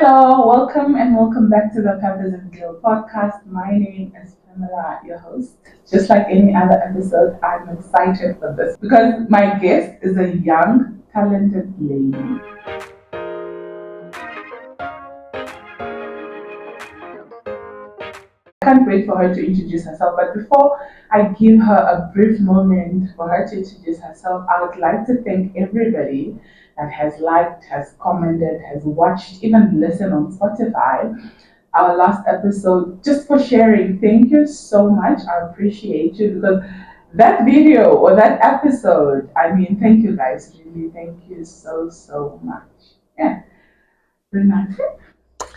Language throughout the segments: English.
Hello, welcome and welcome back to the Peppers and Deal podcast. My name is Pamela, your host. Just like any other episode, I'm excited for this because my guest is a young, talented lady. I can't wait for her to introduce herself, but before I give her a brief moment for her to introduce herself, I would like to thank everybody that has liked, has commented, has watched, even listened on Spotify. Our last episode, just for sharing. Thank you so much. I appreciate you because that video or that episode, thank you guys. Really, thank you so much. Yeah. Renate,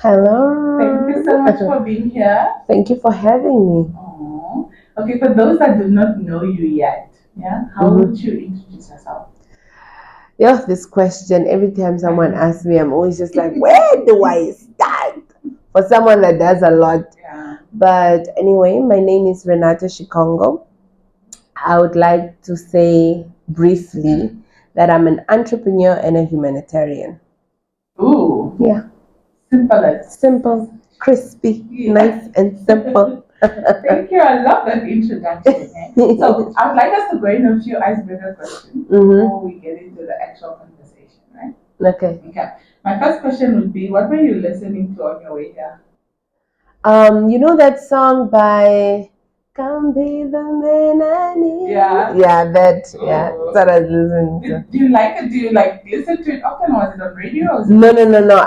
Hello. thank you so much for being here. Thank you for having me. Aww. Okay, for those that do not know you yet, yeah, how would you introduce yourself? Yeah, this question, every time someone asks me, I'm always just like, where do I start? For someone that does a lot. Yeah. But anyway, my name is Renate Shikongo. I would like to say briefly that I'm an entrepreneur and a humanitarian. Ooh. Yeah. Simple, crispy, nice and simple. Thank you. I love that introduction. So I would like us to go in a few icebreaker questions before we get into the actual conversation, right? Okay. My first question would be, what were you listening to on your way here? You know that song by Come Be the Man I Need? Yeah. That's what I was listening to. Do you like it? Do you listen to it often, or was it on radio? No.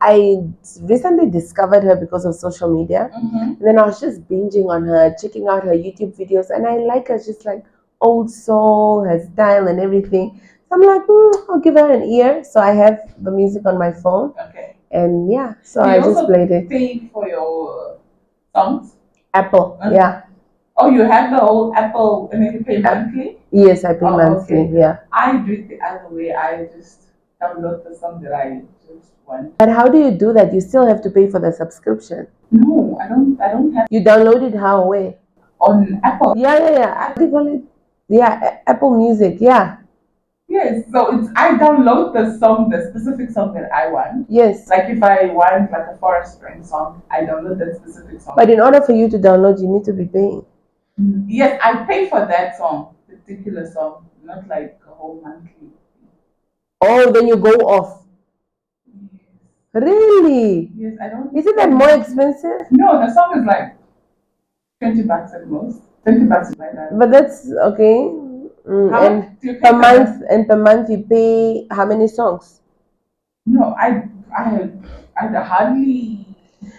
I recently discovered her because of social media. And then I was just binging on her, checking out her YouTube videos, and I like her just like old soul, her style and everything. So I'm like, I'll give her an ear. So I have the music on my phone. Okay. And yeah, so Do you I just played it. Pay for your songs? Apple, yeah. Oh, you have the whole Apple, and then you pay monthly? Yes, I pay monthly, okay. yeah. I do it the other way. I just download the song that I just want. But how do you do that? You still have to pay for the subscription. No, I don't have. You download it how, where? On Apple. Yeah. What do you call it? Yeah, Apple Music, yeah. Yes, so I download the song, the specific song that I want. Yes. Like if I want like a Forest Spring song, I download that specific song. But in order for you to download, you need to be paying. Yes, I pay for that song, particular song, not like a whole monthly. Oh, then you go off. Really? Yes, I don't. Isn't that more expensive? No, the song is like $20 at most. $20 like that. But that's okay. And per month you pay how many songs? No, I hardly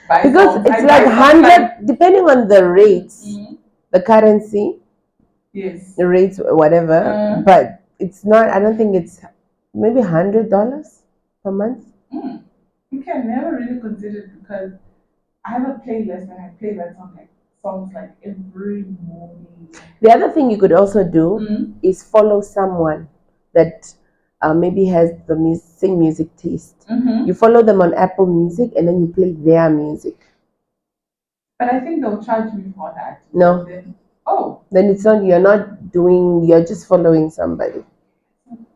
buy because songs. It's like 100 depending on the rates, the currency. Yes. The rates, whatever. But it's not. I don't think it's maybe $100 per month. Okay, I never really considered because I have a playlist and I play that songs like every morning. The other thing you could also do is follow someone that maybe has the same music taste. You follow them on Apple Music and then you play their music. But I think they'll charge me for that. No. Then it's not. You're just following somebody.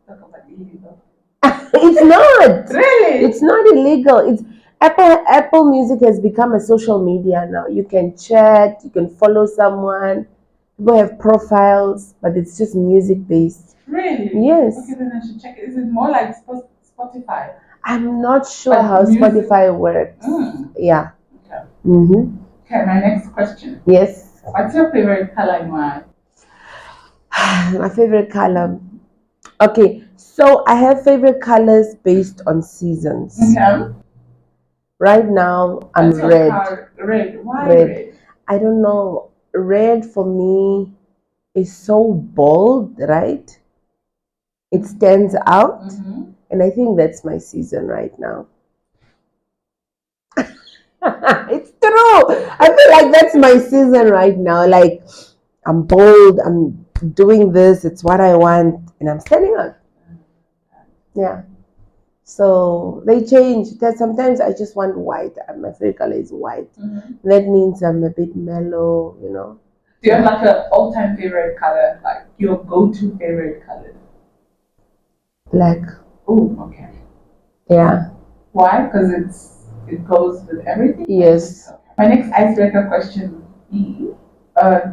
Talk about illegal. It's not. Really? It's not illegal. It's Apple Music has become a social media now. You can chat, you can follow someone. People have profiles, but it's just music based. Really? Yes. Okay, then I should check it. Is it more like Spotify? I'm not sure how Spotify works. Yeah. Okay. Okay, my next question. Yes. What's your favorite color in white? My favorite color. Okay, so I have favorite colors based on seasons. Okay. Right now, I'm red. Red. Why red? I don't know. Red for me is so bold, right? It stands out. And I think that's my season right now. It's true. I feel like that's my season right now. Like, I'm bold. I'm doing this. It's what I want. And I'm standing out. Yeah. So they change. That sometimes I just want white. My favorite color is white. That means I'm a bit mellow, you know. Do you have like an all-time favorite color, like your go-to favorite color? Black. Oh, okay. Yeah. Why? Because it goes with everything. Yes. My next icebreaker question would be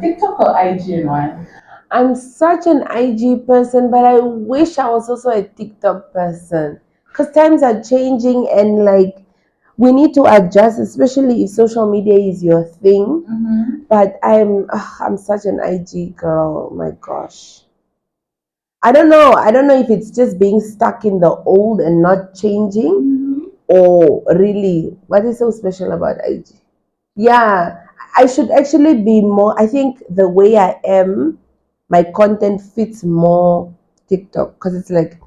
TikTok or IG and why? I'm such an IG person, but I wish I was also a TikTok person. Because times are changing and like we need to adjust, especially if social media is your thing. Mm-hmm. But I'm such an IG girl. Oh my gosh. I don't know. I don't know if it's just being stuck in the old and not changing, Mm-hmm. or really what is so special about IG. Yeah, I should actually be more. I think the way I am, my content fits more TikTok because it's like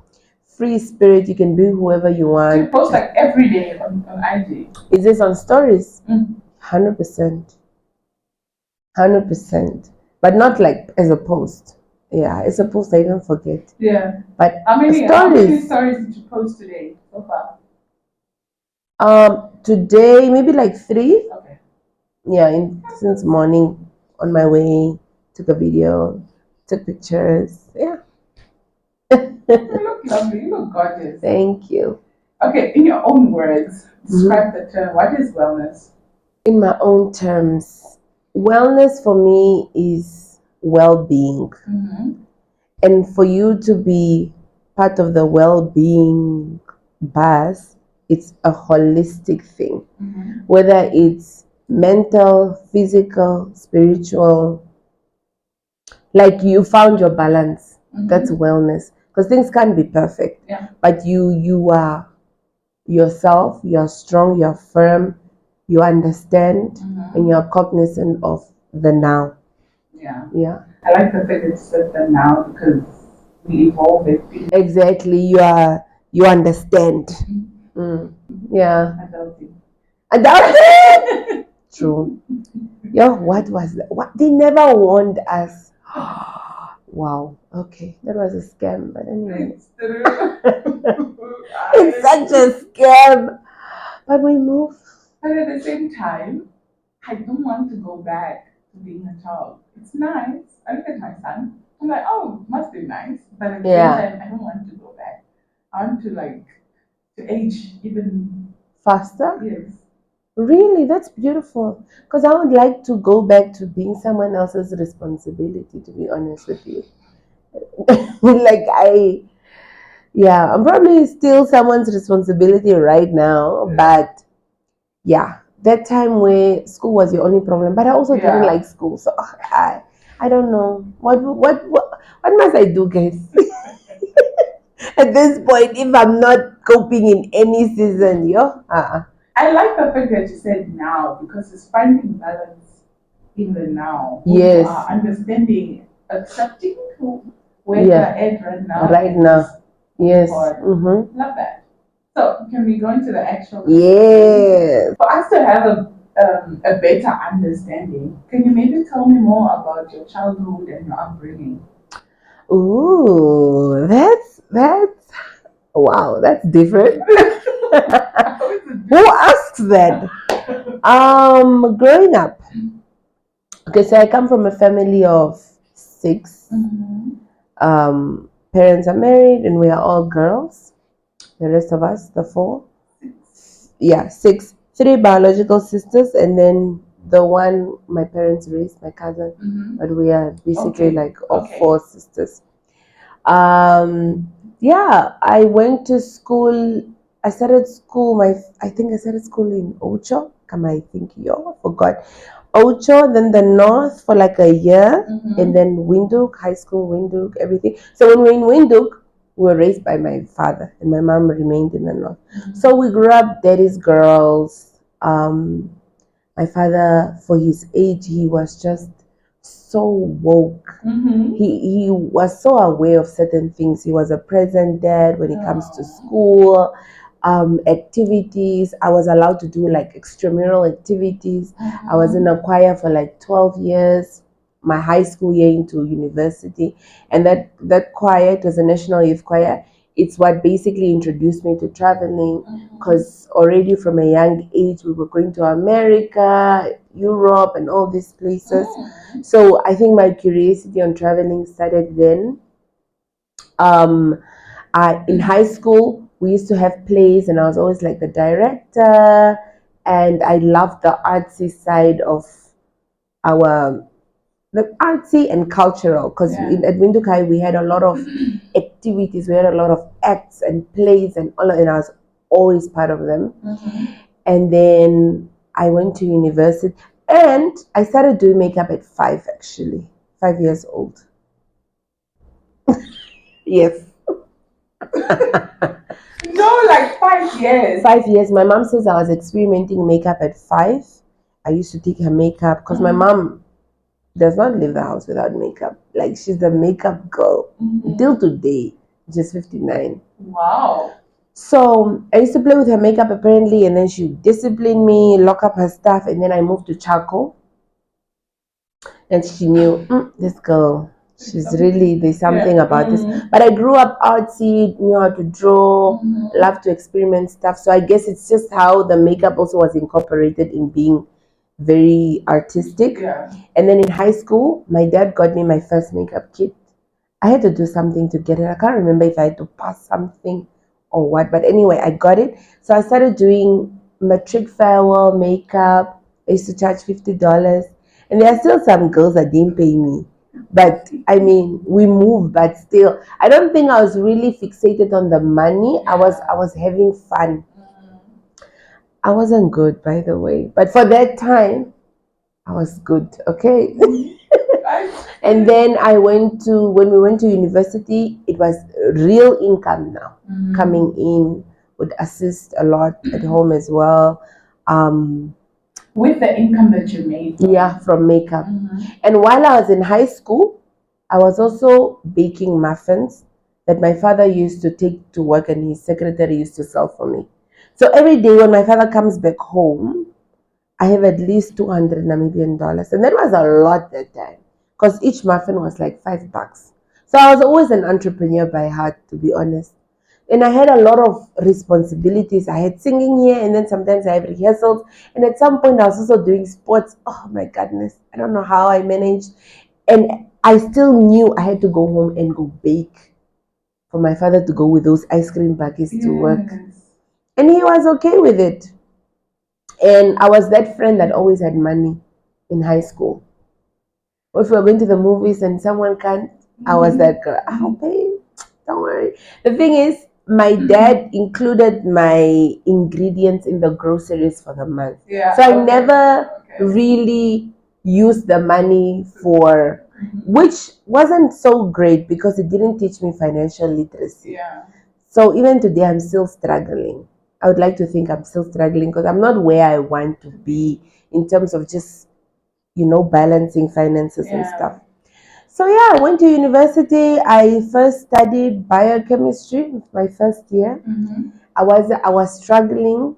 free spirit. You can be whoever you So you want. post like every day on IG. Is this on stories? Mm. 100%. 100%. But not like as a post. Yeah, as a post, I don't forget. Yeah. But How many stories. stories did you post today so far? Today maybe like 3. Okay. Yeah, since morning on my way, took a video, took pictures. Yeah. You look lovely. You look gorgeous. Thank you. Okay, in your own words, describe the term. What is wellness? In my own terms, wellness for me is well-being. Mm-hmm. And for you to be part of the well-being bus, it's a holistic thing. Mm-hmm. Whether it's mental, physical, spiritual, like you found your balance. Mm-hmm. That's wellness. Because things can't be perfect. Yeah. But you are yourself, you're strong, you're firm, you understand, Mm-hmm. and you're cognizant of the now. Yeah. Yeah. I like the fact that you said that now because we evolve it. Exactly. You understand. Mm. Yeah. Adulting. Adulting. True. Yeah, what was that? What they never warned us. Wow. Okay. That was a scam, but anyway. It's true. It's such a scam. But we move. But at the same time, I don't want to go back to being a child. It's nice. I look at my son. I'm like, oh, must be nice. But at the Yeah. same time, I don't want to go back. I want to to age even Faster? yes. Really, that's beautiful. Because I would like to go back to being someone else's responsibility, to be honest with you. Yeah, I'm probably still someone's responsibility right now, but yeah, that time where school was the only problem, but I also didn't like school, so I don't know what must I do, guys? At this point, if I'm not coping in any season, I like the fact that you said now because it's finding balance in the now. Yes. You are understanding, accepting where Yeah. you're at right now. Right now. Yes. Love that. So can we go into the actual? Yes. For us to have a better understanding, can you maybe tell me more about your childhood and your upbringing? Ooh, that's wow, that's different. Who asks that? Growing up. Okay, so I come from a family of 6. Mm-hmm. Parents are married and we are all girls. The rest of us, the 4. Yeah, 6. 3 biological sisters and then the one my parents raised, my cousin. Mm-hmm. But we are basically like all Okay. 4 sisters. Yeah, I went to school. I started school. I think I started school in Ocho. I forgot. Ocho, then the North for like a year, and then Windhoek, high school, Windhoek, everything. So when we were in Windhoek, we were raised by my father, and my mom remained in the North. So we grew up daddy's girls. My father, for his age, he was just so woke. He was so aware of certain things. He was a present dad when it comes to school, activities. I was allowed to do like extramural activities. I was in a choir for like 12 years, my high school year into university. And that choir, it was a national youth choir. It's what basically introduced me to traveling because already from a young age we were going to America, Europe, and all these places. So I think my curiosity on traveling started then. In high school, we used to have plays, and I was always like the director. And I loved the artsy side of our the artsy and cultural, because at Windukai we had a lot of activities, we had a lot of acts and plays and all, and I was always part of them. And then I went to university, and I started doing makeup at 5, actually 5 years old. Yes. No, like 5 years. 5 years. My mom says I was experimenting makeup at 5. I used to take her makeup because my mom does not leave the house without makeup. Like, she's the makeup girl till today. She's 59. Wow. So I used to play with her makeup apparently, and then she would discipline me, lock up her stuff, and then I moved to charcoal. And she knew, this girl, she's really, there's something about this. But I grew up artsy, knew how to draw, loved to experiment stuff. So I guess it's just how the makeup also was incorporated in being very artistic. And then in high school, my dad got me my first makeup kit. I had to do something to get it. I can't remember if I had to pass something or what, but anyway, I got it. So I started doing matric farewell makeup. I used to charge $50. And there are still some girls that didn't pay me. But I mean, we moved, but still, I don't think I was really fixated on the money. I was having fun. I wasn't good, by the way, but for that time, I was good. Okay. And then when we went to university, it was real income now coming in, would assist a lot at home as well. With the income that you made. From makeup. And while I was in high school, I was also baking muffins that my father used to take to work, and his secretary used to sell for me. So every day when my father comes back home, I have at least 200 Namibian dollars. And that was a lot that time, because each muffin was like $5. So I was always an entrepreneur by heart, to be honest. And I had a lot of responsibilities. I had singing here, and then sometimes I have rehearsals. And at some point, I was also doing sports. Oh my goodness. I don't know how I managed. And I still knew I had to go home and go bake for my father to go with those ice cream buckets to work. And he was okay with it. And I was that friend that always had money in high school. If we were going to the movies and someone can't, I was that girl. I'll pay. Don't worry. The thing is, my dad included my ingredients in the groceries for the month. So I never really used the money for, which wasn't so great because it didn't teach me financial literacy. So even today, I'm still struggling. I would like to think I'm still struggling because I'm not where I want to be in terms of just, balancing finances and stuff. So I went to university. I first studied biochemistry, my first year. I was struggling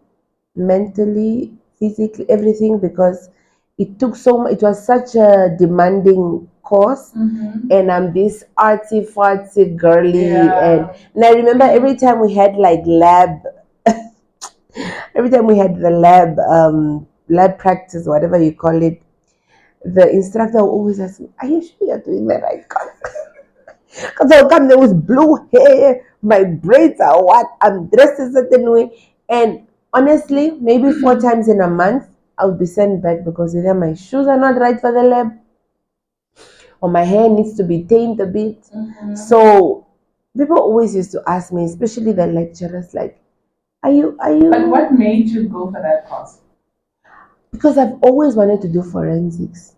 mentally, physically, everything, because it took so much. It was such a demanding course, and I'm this artsy fartsy girly, and I remember every time we had like lab, every time we had the lab practice, whatever you call it, the instructor will always ask me, "Are you sure you're doing the right course?" Because I'll come there with blue hair, my braids are what, I'm dressed a certain way. And honestly, maybe 4 times in a month, I would be sent back because either my shoes are not right for the lab, or my hair needs to be tamed a bit. So people always used to ask me, especially the lecturers, like, are you? But what made you go for that course? Because I've always wanted to do forensics.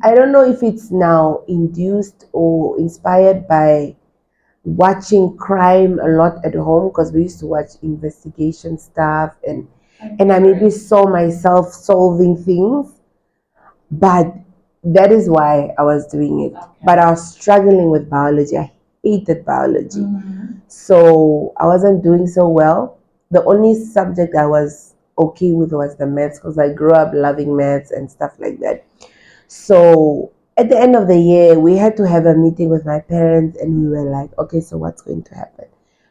I don't know if it's now induced or inspired by watching crime a lot at home, because we used to watch investigation stuff, and I maybe saw myself solving things, but that is why I was doing it. But I was struggling with biology. I hated biology. So I wasn't doing so well. The only subject I was okay with was the maths, because I grew up loving maths and stuff like that. So at the end of the year, we had to have a meeting with my parents, and we were like, okay, so what's going to happen?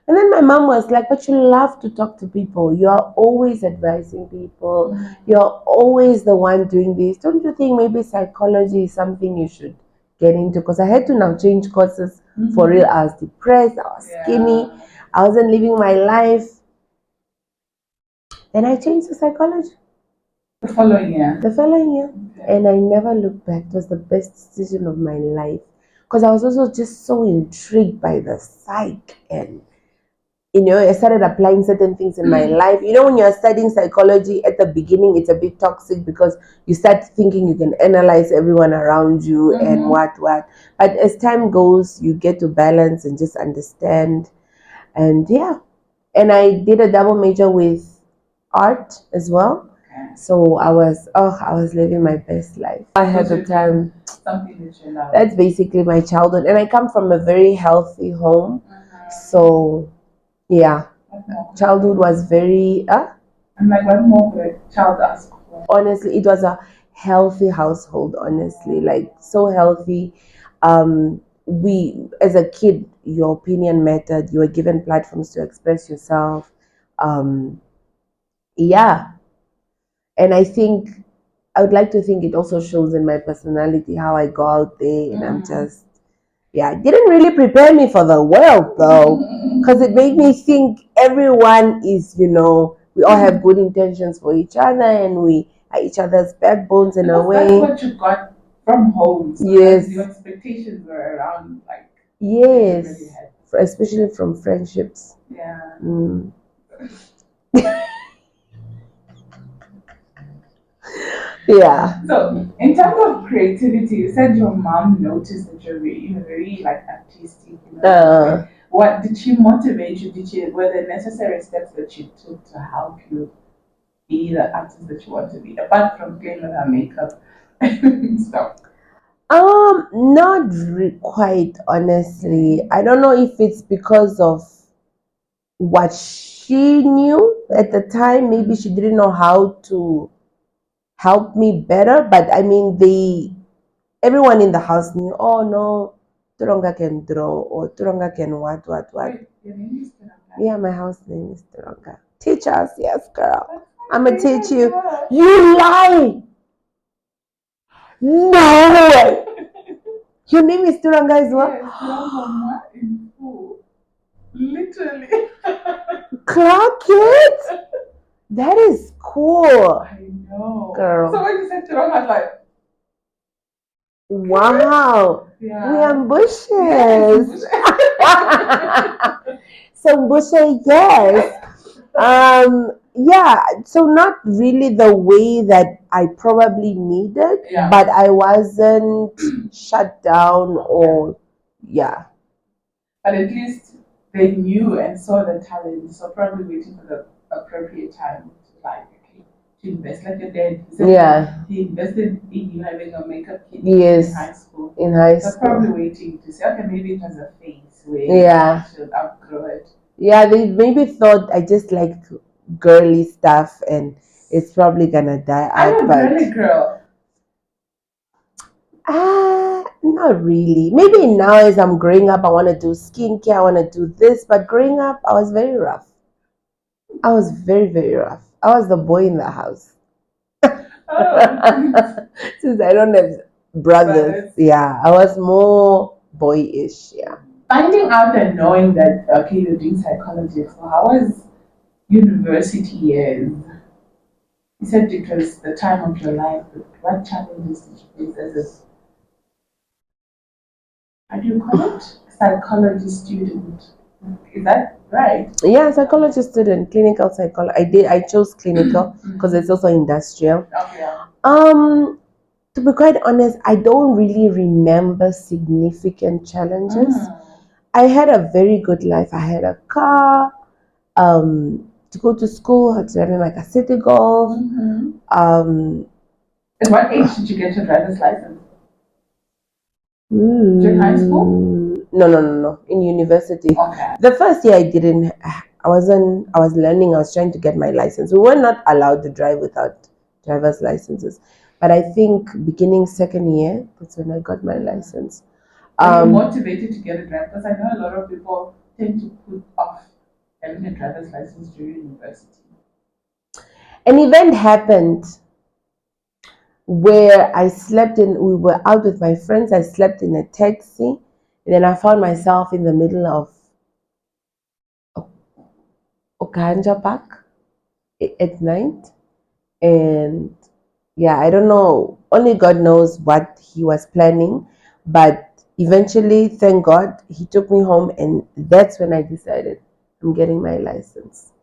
And then my mom was like, but you love to talk to people. You are always advising people. You're always the one doing this. Don't you think maybe psychology is something you should get into? Because I had to now change courses for real. I was depressed. I was skinny. I wasn't living my life. Then I changed to psychology The following year. the following year. Okay. And I never looked back. It was the best decision of my life. Because I was also just so intrigued by the psych. And, I started applying certain things in my life. When you're studying psychology at the beginning, it's a bit toxic because you start thinking you can analyze everyone around you and what. But as time goes, you get to balance and just understand. And yeah. And I did a double major with art as well. Okay. So I was living my best life. I had the time. Something that you love. That's basically my childhood. And I come from a very healthy home. So yeah. Childhood was very I'm like, what more could a child ask for? honestly, it was a healthy household, honestly. Like so healthy. We as a kid, your opinion mattered. You were given platforms to express yourself. Yeah. And I think I would like to think it also shows in my personality how I go out there and I'm just, it didn't really prepare me for the world though, because it made me think everyone is, we all have good intentions for each other and we are each other's backbones in a way. That's what you got from home. So Yes. Your expectations were around like. Yes. Especially from friendships. Yeah. Yeah. So, in terms of creativity, you said your mom noticed that you're very like artistic. What did she motivate you? Were there necessary steps that you took to help you be the artist that you want to be, apart from playing with her makeup and stuff? Not quite honestly. I don't know if it's because of what she knew at the time. Maybe she didn't know how to help me better. But I mean, everyone in the house knew. Oh no, Turonga can draw, or Turonga can what. Wait, your name is Pamela? Yeah, my house name is Turonga. Teach us, yes, girl. I'm gonna teach you. You lie. No. Your name is Turanga as well? Yes, Turanga in full. Literally. Clark it? That is cool. I know. Girl. So when you said Turanga, I was like, wow. yeah. We ambitious. Yes. So bushy, yes. Yeah, so not really the way that I probably needed, but I wasn't shut down or But at least they knew and saw the talent, so probably waiting for the appropriate time to like to invest. Like your dad, he said he invested in you having a makeup kit in high school. So probably waiting to say, okay, maybe it was a phase where you should outgrow it. Yeah, they maybe thought I just liked girly stuff and it's probably gonna die out. I'm a girly girl. Not really. Maybe now as I'm growing up, I want to do skincare, I want to do this. But growing up, I was very rough. I was very, very rough. I was the boy in the house. Since I don't have brothers. Yeah, I was more boyish. Yeah. Finding out and knowing that, okay, you're doing psychology, so how was university years? You said it was the time of your life, but what challenges did you face as how do you call it? Psychology student. Is that right? Yeah, psychology student, clinical psychology. I chose clinical because it's also industrial. Okay. To be quite honest, I don't really remember significant challenges. I had a very good life. I had a car. To go to school, I had to have like a city golf. At what age did you get your driver's license? In high school? No. In university. Okay. The first year I didn't. I was learning. I was trying to get my license. We were not allowed to drive without driver's licenses. But I think beginning second year, that's when I got my license. Are you motivated to get a driver? Because I know a lot of people tend to put off having a driver's license during university. An event happened where we were out with my friends. I slept in a taxi, and then I found myself in the middle of a Okanja Park at night. And yeah, I don't know. Only God knows what he was planning. But eventually, thank God, he took me home. And that's when I decided I'm getting my license.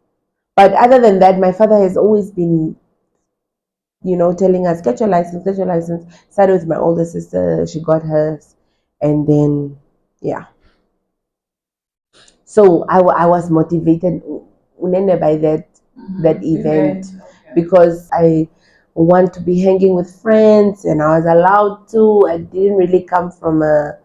But other than that, my father has always been, telling us, get your license, get your license. Started with my older sister, she got hers. And then, yeah. So I was motivated unene by that event Okay. because I want to be hanging with friends and I was allowed to. I didn't really come from a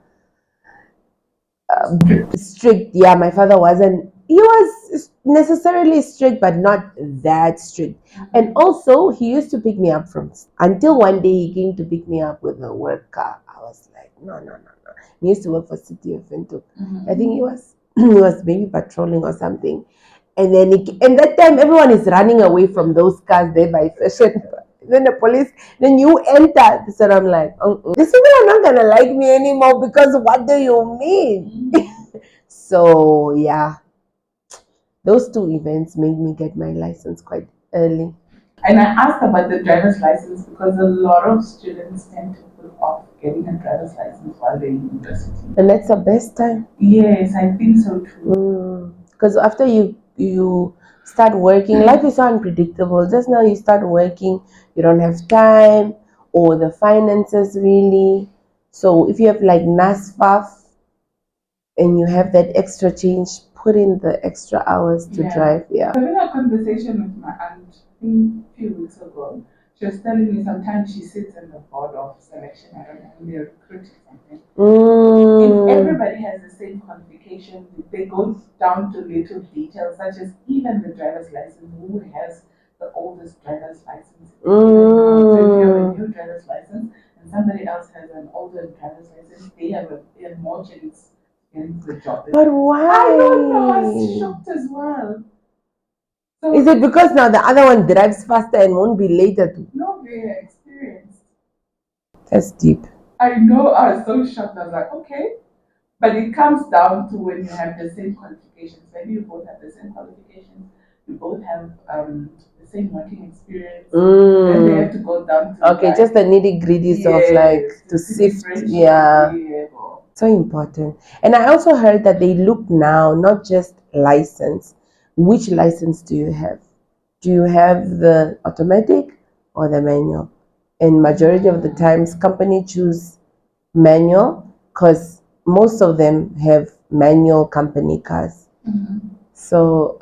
strict. Yeah, my father wasn't. He was necessarily strict, but not that strict. And also, he used to pick me up from until one day he came to pick me up with a work car. I was like, no, no, no, no. He used to work for City of Finto. I think he was he was maybe patrolling or something. And that time everyone is running away from those cars there by fashion. Then the police, then you enter. So I'm like, these people are not gonna like me anymore because what do you mean? So yeah, those two events made me get my license quite early. And I asked about the driver's license because a lot of students tend to put off getting a driver's license while they're in university. And that's the best time. Yes, I think so too. Because after you start working, life is so unpredictable. Just now you start working, you don't have time or the finances really. So if you have like NASFAF and you have that extra change, put in the extra hours to drive. Yeah. Having a conversation with my aunt, I think a few weeks ago, she was telling me sometimes she sits in the board of selection. I don't know, when they're recruiting something. If everybody has the same qualification, they go down to little details, such as even the driver's license, who has the oldest driver's license. So if you have a new driver's license and somebody else has an older driver's license, they have more chance getting the job. But why? I don't know. I was shocked as well. So is it because now the other one drives faster and won't be later too? No, they are experienced. That's deep. I know. I was so shocked. I was like, okay. But it comes down to when you have the same qualifications. Maybe you both have the same qualifications. You both have the same working experience. Then they have to go down to okay, just the nitty gritties of like to sift. Yeah. So important. And I also heard that they look now not just license. Which license do you have? Do you have the automatic or the manual? And majority of the times company choose manual because most of them have manual company cars. So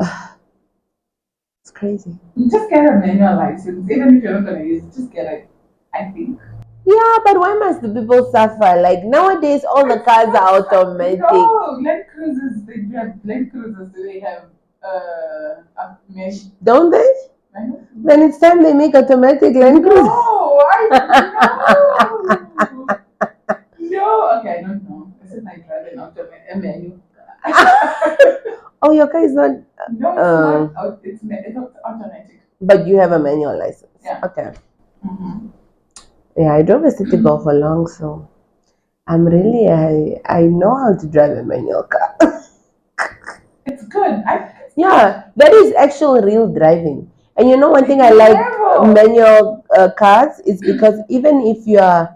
it's crazy. You just get a manual license, even if you're not gonna use it, just get it. I think. Yeah, but why must the people suffer? Like nowadays, all the cars are automatic. No, Land Cruisers, they have Land Cruisers, they have don't they? Then it's time they make automatic Land Cruisers. No, I know. No, okay, I don't know. I said I drive an automatic, a manual. Oh, your car is not. No, it's not. It's automatic. But you have a manual license. Yeah. Okay. Yeah, I drove a city golf for long, so I'm really I know how to drive a manual car. It's good. Yeah, that is actual real driving. And you know one thing I like manual cars is because even if you are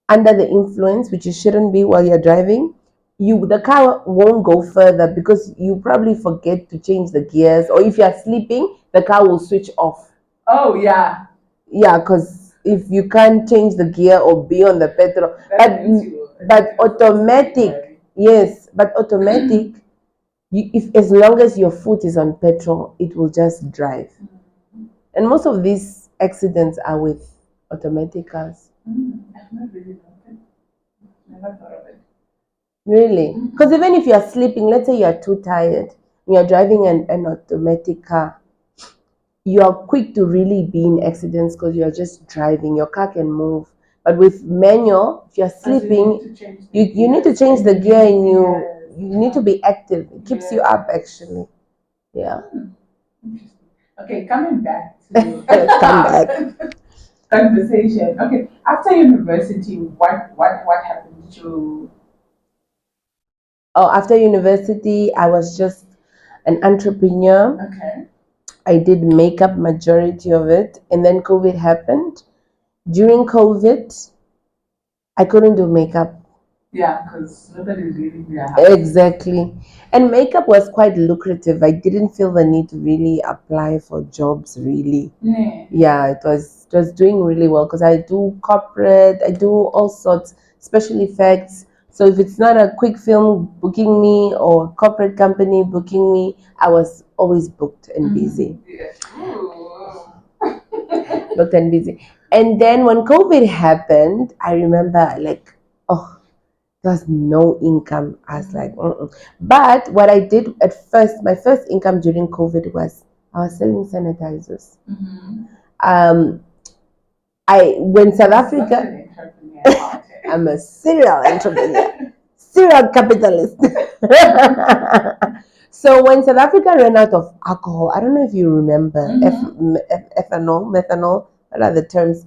under the influence, which you shouldn't be while you're driving, the car won't go further because you probably forget to change the gears, or if you're sleeping, the car will switch off. Oh yeah. Yeah, because if you can't change the gear or be on the petrol, but automatic, yes, but automatic. If as long as your foot is on petrol, it will just drive. And most of these accidents are with automatic cars. I've not really noticed. Never thought of it. Really? Because even if you're sleeping, let's say you're too tired, you're driving an automatic car, you are quick to really be in accidents because you're just driving. Your car can move. But with manual, if you're sleeping, you need to change the gear and you need to be active. It keeps you up actually. Yeah. Interesting. Okay, coming back to come back. Conversation. Okay, after university, what happened to? Oh, after university, I was just an entrepreneur. Okay. I did makeup majority of it, and then COVID happened. During COVID, I couldn't do makeup. Yeah, because nobody's leaving their house. Exactly. And makeup was quite lucrative. I didn't feel the need to really apply for jobs really. Yeah. Yeah, it was doing really well because I do corporate, I do all sorts, special effects. So if it's not a quick film booking me or corporate company booking me, I was always booked and busy. Yeah. Ooh. Booked and busy. And then when COVID happened, I remember like, oh, there's no income. I was like, mm-mm. But what I did at first, my first income during COVID was I was selling sanitizers. Um, I when South Such Africa, an entrepreneur. I'm a serial entrepreneur, serial capitalist. So when South Africa ran out of alcohol, I don't know if you remember methanol. What are the terms?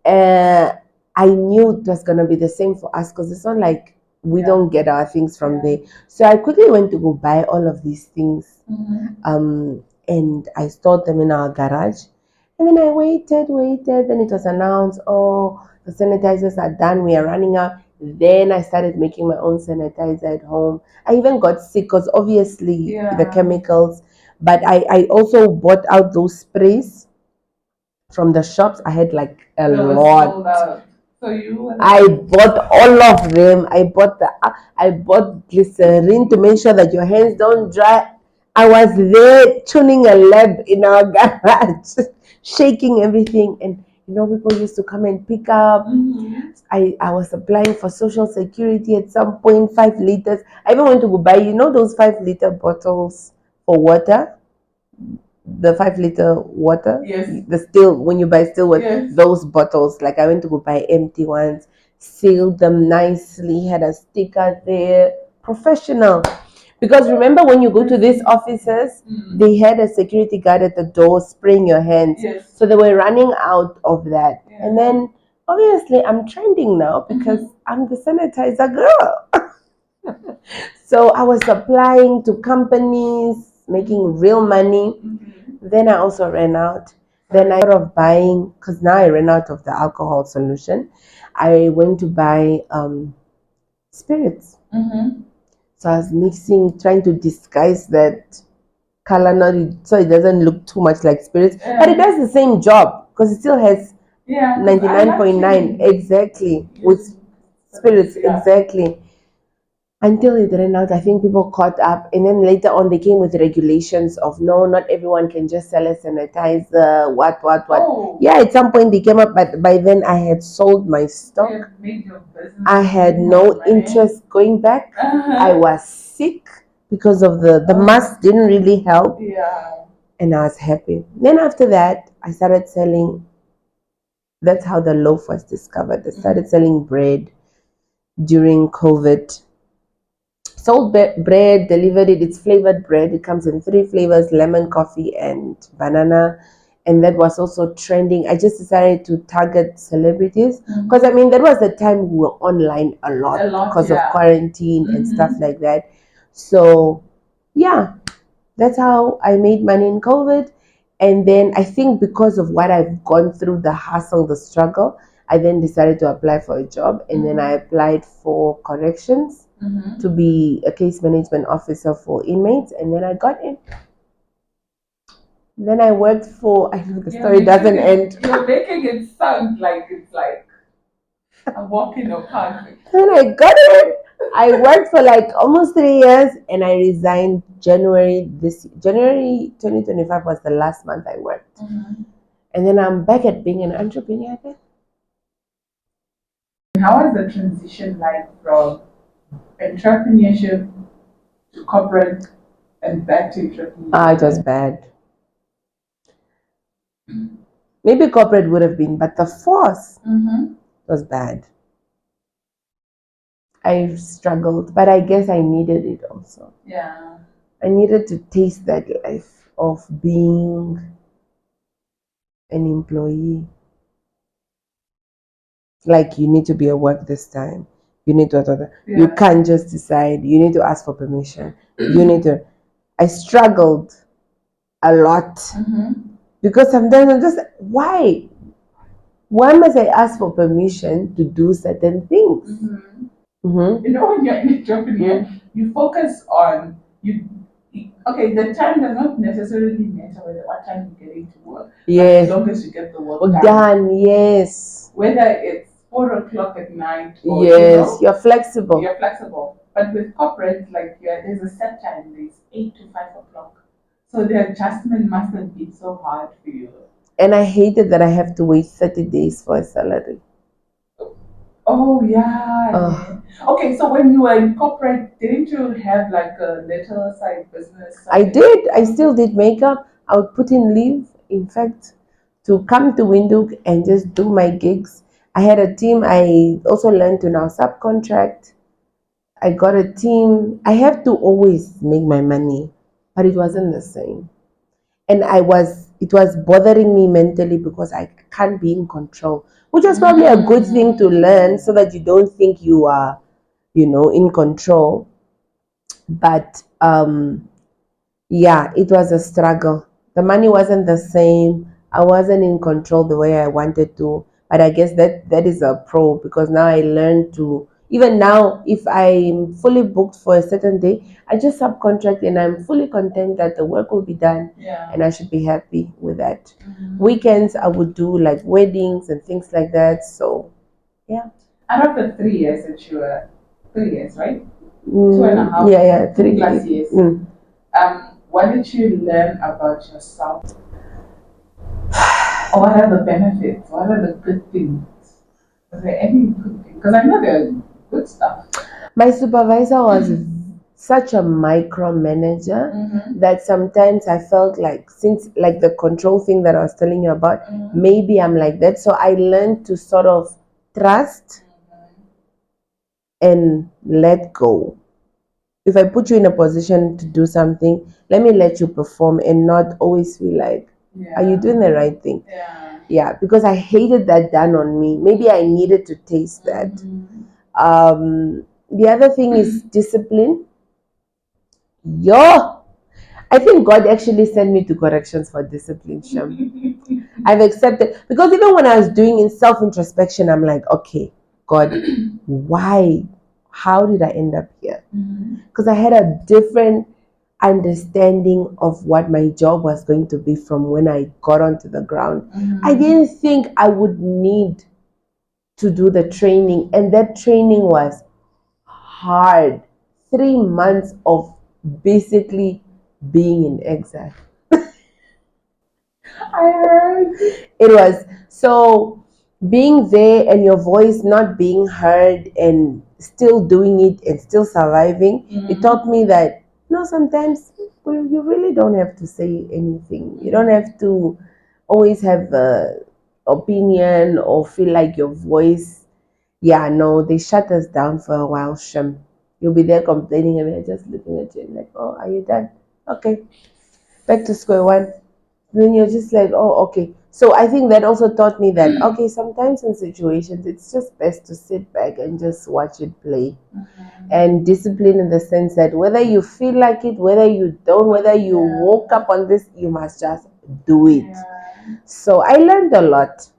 uh, I knew it was gonna be the same for us because it's not like we don't get our things from there. So I quickly went to go buy all of these things, and I stored them in our garage. And then I waited. Then it was announced, oh, the sanitizers are done. We are running out. Then I started making my own sanitizer at home. I even got sick because obviously the chemicals. But I also bought out those sprays from the shops. I had like a lot. So you I bought all of them. I bought glycerin to make sure that your hands don't dry. I was there tuning a lab in our garage, shaking everything, and people used to come and pick up. I was applying for social security at some point, 5 liters. I even went to go buy, those 5 liter bottles for water, the 5 liter water. Yes. The still when you buy still water, Yes. those bottles. Like I went to go buy empty ones, sealed them nicely, had a sticker there, professional. Because remember when you go to these offices, they had a security guard at the door spraying your hands. Yes. So they were running out of that. Yeah. And then obviously I'm trending now because I'm the sanitizer girl. So I was applying to companies, making real money. Then I also ran out. Then I thought of buying, because now I ran out of the alcohol solution. I went to buy spirits. So I was mixing, trying to disguise that color, so it doesn't look too much like spirits. But it does the same job because it still has 99.9 exactly with spirits, exactly. Until it ran out, I think people caught up, and then later on they came with regulations of no, not everyone can just sell a sanitizer. What? Oh. Yeah, at some point they came up, but by then I had sold my stock. I had no interest going back. I was sick because of the mask didn't really help. Yeah. And I was happy. Then after that, I started selling. That's how the loaf was discovered. I started selling bread during COVID. Sold bread, delivered it. It's flavored bread. It comes in 3 flavors: lemon, coffee, and banana. And that was also trending. I just decided to target celebrities because that was the time we were online a lot because of quarantine and stuff like that. So yeah, that's how I made money in COVID. And then I think because of what I've gone through, the hustle, the struggle, I then decided to apply for a job. And then I applied for corrections to be a case management officer for inmates. And then I got in. Then I worked for, I know the story doesn't end. You're making it sound like it's like a walk in the park. Then I got in. I worked for like almost 3 years and I resigned January 2025 was the last month I worked. And then I'm back at being an entrepreneur again. How was the transition like from entrepreneurship to corporate and back to entrepreneurship? It was bad. Maybe corporate would have been, but the force was bad. I struggled, but I guess I needed it also. Yeah. I needed to taste that life of being an employee. Like you need to be at work this time. You need to. You can't just decide. You need to ask for permission. You need to. I struggled a lot because sometimes I'm just like, why? Why must I ask for permission to do certain things? You know, when you're an entrepreneur, you focus on you. Okay, the time does not necessarily matter whether what time you're getting to work. But as long as you get the work done. Yes. Whether it's 4 o'clock at night or Yes, you're flexible. you're flexible. But with corporate, like there's a set time. There's 8 to 5 o'clock. So the adjustment must have been so hard for you. And I hated that I have to wait 30 days for a salary. Oh yeah. Okay, so when you were in corporate, didn't you have like a little side business? I did. I still did makeup. I would put in leave, in fact, to come to Windhoek and just do my gigs. I had a team. I also learned to now subcontract. I got a team. I have to always make my money, but it wasn't the same. And it was bothering me mentally because I can't be in control, which is probably a good thing to learn so that you don't think you are, in control. But yeah, it was a struggle. The money wasn't the same. I wasn't in control the way I wanted to. But I guess that is a pro because now I learned to, even now, if I'm fully booked for a certain day, I just subcontract and I'm fully content that the work will be done. Yeah. And I should be happy with that. Weekends, I would do like weddings and things like that. So, yeah. Out of the 3 years that you were, 3 years, right? 2.5. Yeah, 3+ years. What did you learn about yourself? Or what are the benefits? What are the good things? Was there any good thing? Because I know there are good stuff. My supervisor was such a micromanager that sometimes I felt like, since like the control thing that I was telling you about, maybe I'm like that. So I learned to sort of trust and let go. If I put you in a position to do something, let me let you perform and not always feel like, are you doing the right thing? Yeah, because I hated that done on me. Maybe I needed to taste that. The other thing is discipline. I think God actually sent me to corrections for discipline, Sham. I've accepted, because even when I was doing in self-introspection, I'm like, okay, God, why? How did I end up here? Because I had a different understanding of what my job was going to be from when I got onto the ground. I didn't think I would need to do the training, and that training was hard. 3 months of basically being in exile. I heard. It was so, being there and your voice not being heard and still doing it and still surviving. It taught me that sometimes you really don't have to say anything. You don't have to always have a opinion or feel like your voice. Yeah, no, they shut us down for a while, Shem. You'll be there complaining and they're just looking at you and like, oh, are you done? Okay, back to square one. Then you're just like, oh, okay. So I think that also taught me that, okay, sometimes in situations, it's just best to sit back and just watch it play. And discipline in the sense that whether you feel like it, whether you don't, whether you woke up on this, you must just do it. So I learned a lot.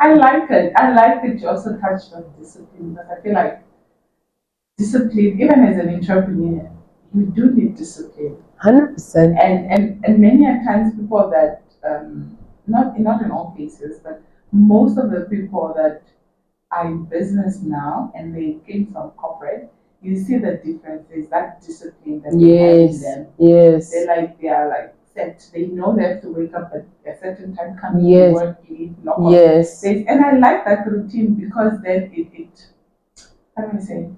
I like it. I like that you also touched on discipline, because I feel like discipline, even as an entrepreneur, you do need discipline. 100%. And many a times people that not in all cases, but most of the people that are in business now and they came from corporate, you see the difference. There's that discipline that they have in them. Yes. They are like set. They know they have to wake up at a certain time, come to work, eat, knock off. Yes. And I like that routine because then it how do I say?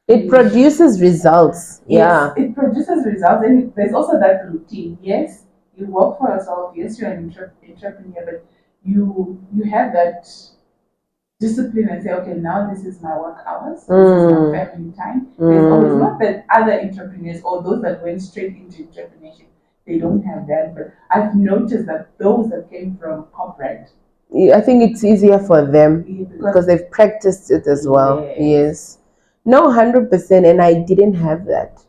It produces results. Yes, it produces results, and there's also that routine. Yes, you work for yourself. Yes, you're an entrepreneur, but you have that discipline and say, okay, now this is my work hours. This is my family time. There's always not that other entrepreneurs or those that went straight into entrepreneurship. They don't have that, but I've noticed that those that came from corporate, I think it's easier for them because they've practiced it as well. Yes. No, 100%. And I didn't have that.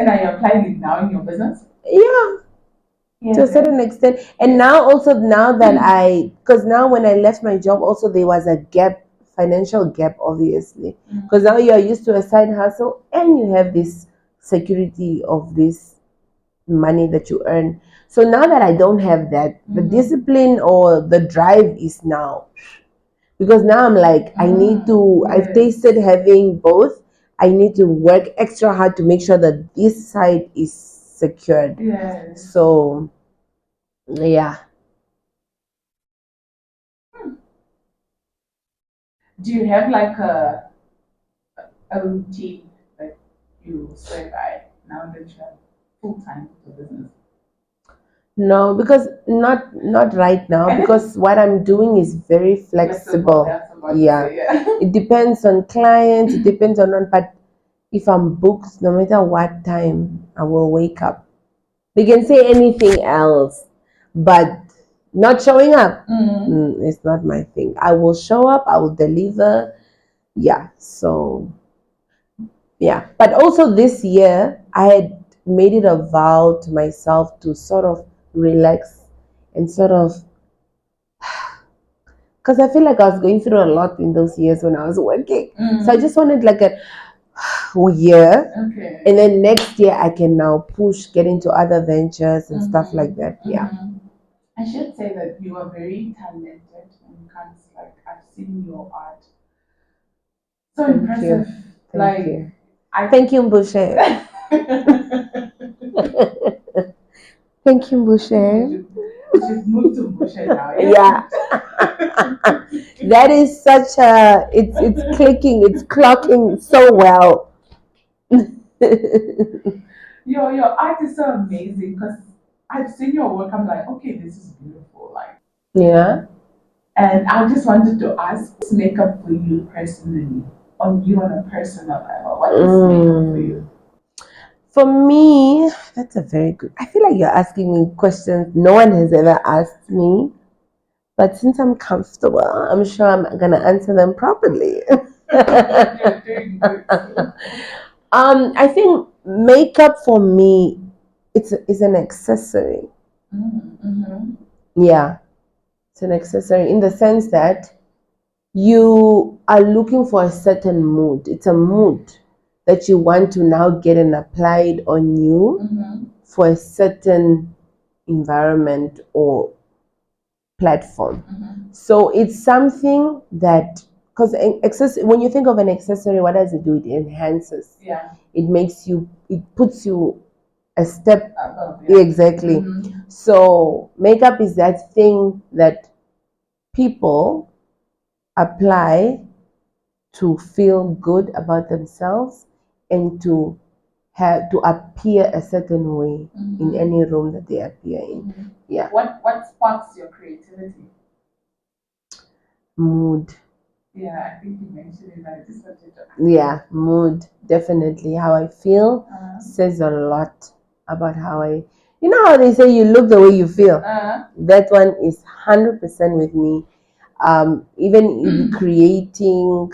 And are you applying it now in your business? Yeah, to a certain extent. And now also now that because now when I left my job, also there was a gap, financial gap, obviously, because now you are used to a side hustle and you have this security of this money that you earn. So now that I don't have that, the discipline or the drive is now, because now I'm like, I need to, I've tasted having both. I need to work extra hard to make sure that this side is secured. Yes. So yeah. Do you have like a routine that you swear by now that you have full time for business? No, because not right now, because what I'm doing is very flexible. That's about Yeah. to say, yeah. It depends on clients, it depends on but if I'm booked, no matter what time, I will wake up. They can say anything else, but not showing up, it's not my thing. I will show up, I will deliver. Yeah, so yeah. But also this year, I had made it a vow to myself to sort of relax and sort of, because I feel like I was going through a lot in those years when I was working. So I just wanted like a year. Okay. And then next year I can now get into other ventures and stuff like that. Yeah. I should say that you are very talented when it comes, like, I've seen your art. So Thank impressive. you. Like, Thank you. Thank you, Mbushe. Thank you, Mbushe. We should move to Busha now. Yeah. That is such a, it's clicking, it's clocking so well. Your art is so amazing because I've seen your work. I'm like, okay, this is beautiful. Like, Yeah. and I just wanted to ask, what's makeup for you personally, on you on a personal level? What is makeup for you? For me, that's a very good. I feel like you're asking me questions no one has ever asked me. But since I'm comfortable, I'm sure I'm gonna answer them properly. You're doing good. I think makeup for me, is an accessory. Yeah, it's an accessory in the sense that you are looking for a certain mood. It's a mood that you want to now get and applied on you for a certain environment or platform. So it's something that, because when you think of an accessory, what does it do? It enhances. Yeah. It puts you a step. Yeah. Exactly. So makeup is that thing that people apply to feel good about themselves and to appear a certain way in any room that they appear in. Yeah. What sparks your creativity? Mood. Yeah, I think you mentioned it, but I just wanted to ask. Yeah, mood, definitely. How I feel says a lot about how I. You know how they say you look the way you feel. That one is 100% with me. Even in creating,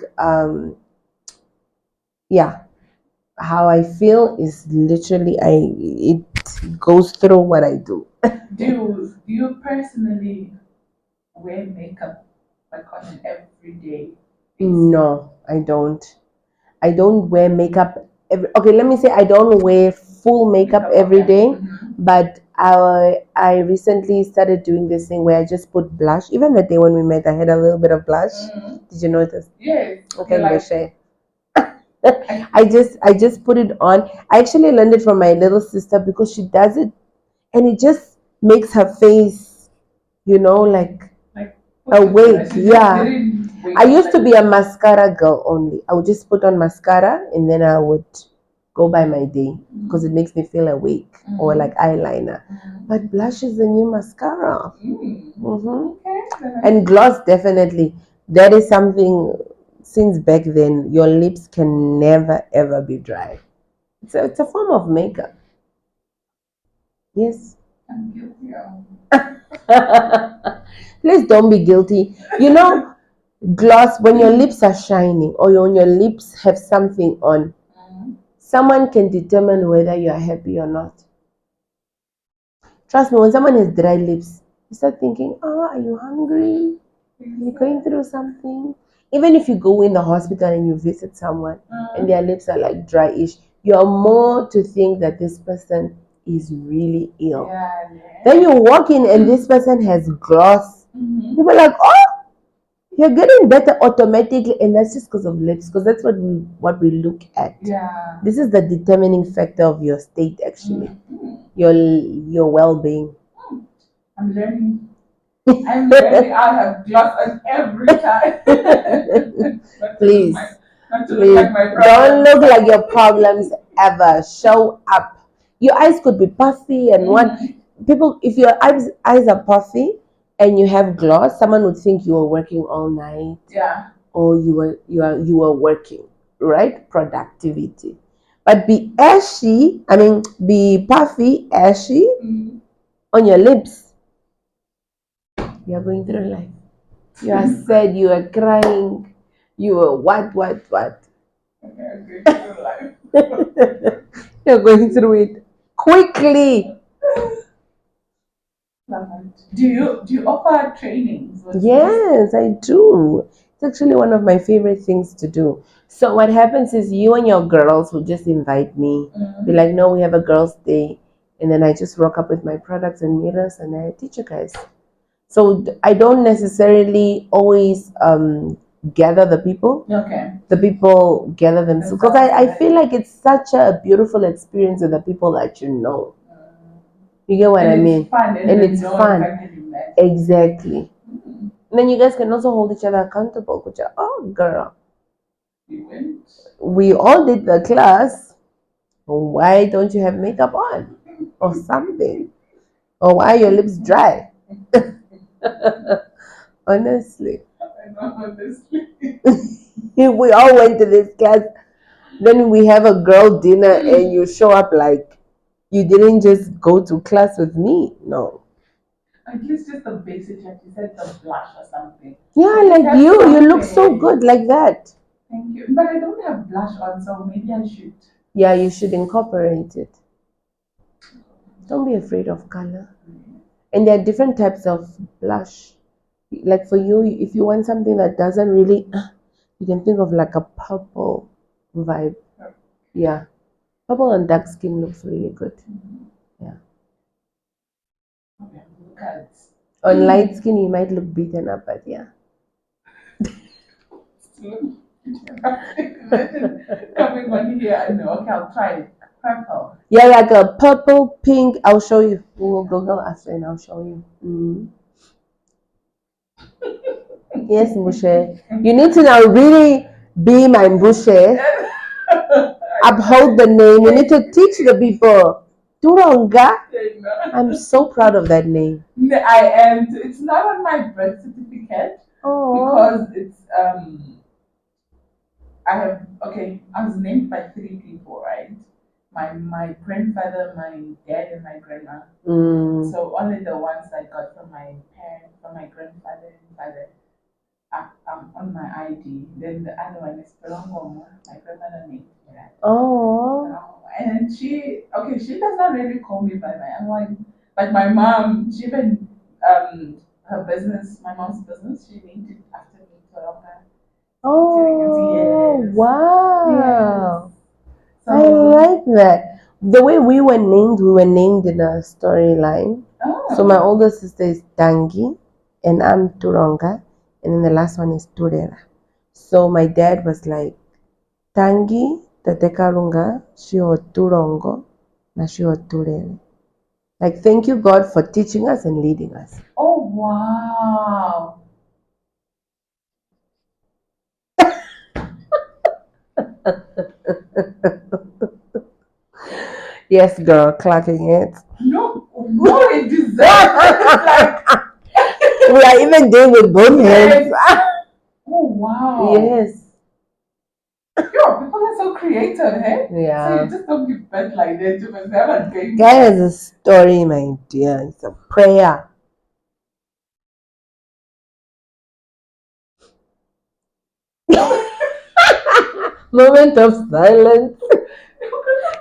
yeah, how I feel is literally it goes through what I do. Do you personally wear makeup like on an everyday basis? No, I don't. I don't wear makeup okay, let me say I don't wear full makeup every day, but I recently started doing this thing where I just put blush. Even the day when we met, I had a little bit of blush. Did you notice? Yes. Okay, like, I just put it on. I actually learned it from my little sister because she does it and it just makes her face, like awake. Yeah. I used to be a mascara girl only. I would just put on mascara and then I would go by my day because it makes me feel awake, or like eyeliner. But blush is the new mascara. And gloss, definitely. That is something, since back then, your lips can never ever be dry. It's a form of makeup. Yes. I'm guilty of. Please don't be guilty. Gloss, when your lips are shining or when your lips have something on, someone can determine whether you are happy or not. Trust me, when someone has dry lips, you start thinking, oh, are you hungry? Are you going through something? Even if you go in the hospital and you visit someone and their lips are like dryish, you are more to think that this person is really ill. Yeah. Then you walk in and this person has gloss. People are like, oh, you're getting better automatically, and that's just because of lips, because that's what we look at. Yeah. This is the determining factor of your state, actually, your well-being. I'm learning. I'm learning. I have gloss on every time. Please, not to please, look like my don't problems. look like your problems ever. Show up. Your eyes could be puffy and what people. If your eyes are puffy and you have gloss, someone would think you were working all night. Yeah. Or you were working, right? Productivity. But be ashy, be puffy, ashy on your lips. You are going through life. You are sad, you are crying, you are what. You're going through it quickly. Do you offer trainings? Yes, I do. It's actually one of my favorite things to do. So what happens is you and your girls will just invite me. Be like, no, we have a girls' day, and then I just rock up with my products and mirrors, and I teach you guys. So I don't necessarily always gather the people. Okay. The people gather themselves because I feel like it's such a beautiful experience with the people that you know. You get what I mean? It's fun, and it's fun. Exactly. And then you guys can also hold each other accountable. Which are, oh, girl, You went. we all did the class. Why don't you have makeup on or something? Or why are your lips dry? Honestly. I know, honestly. We all went to this class. Then we have a girl dinner and you show up like you didn't just go to class with me. No. At least just the basic, like you said, the blush or something. Yeah, Just like have you look so something. good like that. Thank you. But I don't have blush on, so maybe I should. Yeah, you should incorporate it. Don't be afraid of color. And there are different types of blush. Like for you, if you want something that doesn't really, you can think of like a purple vibe. Yeah. Purple on dark skin looks really good. Yeah. Okay, look at On light skin, you might look beaten up, but yeah. Imagine coming on here. No, okay, I'll try it. Purple. Yeah, like a purple, pink. I'll show you. We'll Google after and I'll show you. Yes, Mbushe. You need to now really be my Mbushe. Uphold the name. You need to teach the people. Turonga. I'm so proud of that name. I am. It's not on my birth certificate because it's I have okay. I was named by three people, right? My grandfather, my dad, and my grandma. So only the ones I got from my parents, from my grandfather and father, on my ID. Then the other one is Pelongomo. My grandmother named me that. Oh. And she does not really call me by my. I'm like my mom. She even her business, my mom's business. She named it after me, Pelonga. Oh, Yes. wow. So, I like that. The way we were named in a storyline. So my older sister is Tangi, and I'm Turonga, and then the last one is Turera. So my dad was like, Tangi, Tatekarunga, Shio Turongo, na Shio Turere. Like, thank you, God, for teaching us and leading us. oh wow. Yes, girl, clacking it. No, it deserves it. Like We are even doing with both hands. oh wow. Yes. Yo, people are so creative, hey? Yeah. So you just don't give birth like that to myself and God has a story, my dear. It's a prayer. Moment of silence.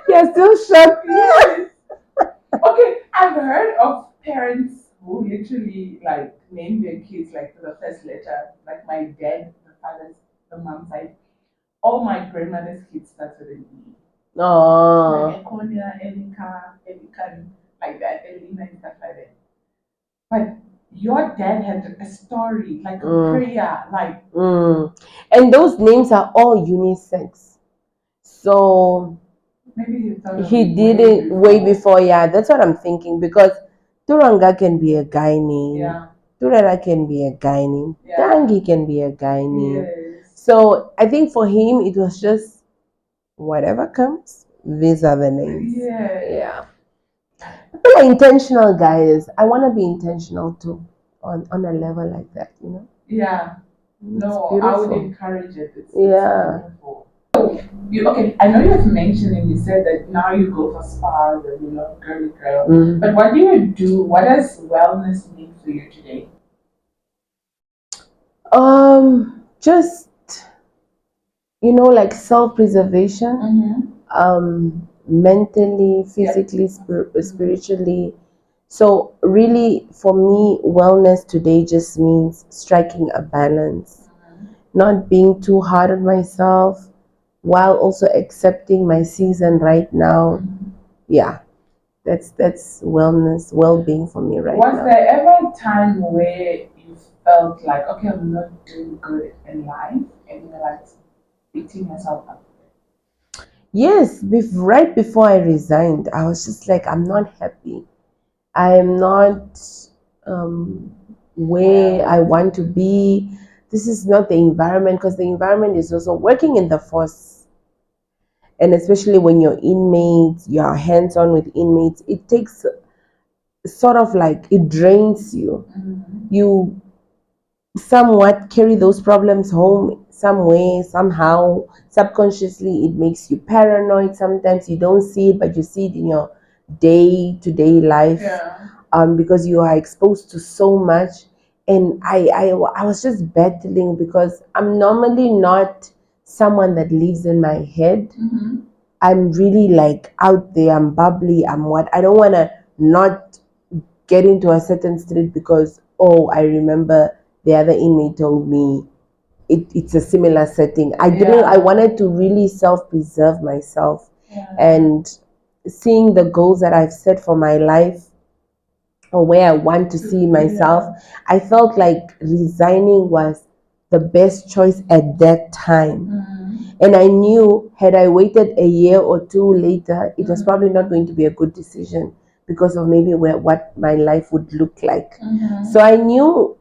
You're still shocked. Yes. Okay, I've heard of parents who literally like name their kids like the first letter. Like my dad, the father's, the mom's side. All my grandmother's kids started with an E. Oh. Like Econia, Elika, Elikan, like that, Elina and stuff like that. But your dad had a story, like a prayer, like And those names are all unisex. So maybe he thought of he it did way it way before. before. Yeah, that's what I'm thinking. Because Turanga can be a guy name. Yeah. Turera can be a guy name. Yeah. Tangi can be a guy name. Yes. So I think for him, it was just whatever comes, these are the names. Yeah. Yeah. People are intentional, guys. I want to be intentional too on a level like that, you know? Yeah. It's No, I would beautiful. encourage it. It's Yeah. beautiful. You okay? I know you've mentioned and you said that now you go for spas and you know girly girl. But what do you do? What does wellness mean for you today? Just like self-preservation, mentally, physically, spiritually. So really, for me, wellness today just means striking a balance, not being too hard on myself, while also accepting my season right now. Yeah, that's wellness, well-being for me right Was now. there ever a time where you felt like, okay, I'm not doing good in life, and you're like beating yourself up? Yes, right before I resigned, I was just like, I'm not happy. I am not um, where I want to be. This is not the environment, because the environment is also working in the force. And especially when you're inmates, you're hands on with inmates, it takes sort of like it drains you. You somewhat carry those problems home some way, somehow. Subconsciously, it makes you paranoid. Sometimes you don't see it, but you see it in your day to day life. Yeah. Because you are exposed to so much. And I was just battling because I'm normally not someone that lives in my head. I'm really like out there, I'm bubbly, I'm what. I don't want to not get into a certain street because, oh, I remember the other inmate told me it's a similar setting. I wanted to really self-preserve myself. And seeing the goals that I've set for my life, or where I want to see myself, I felt like resigning was the best choice at that time. And I knew, had I waited a year or two later, it was probably not going to be a good decision because of maybe what my life would look like. So I knew,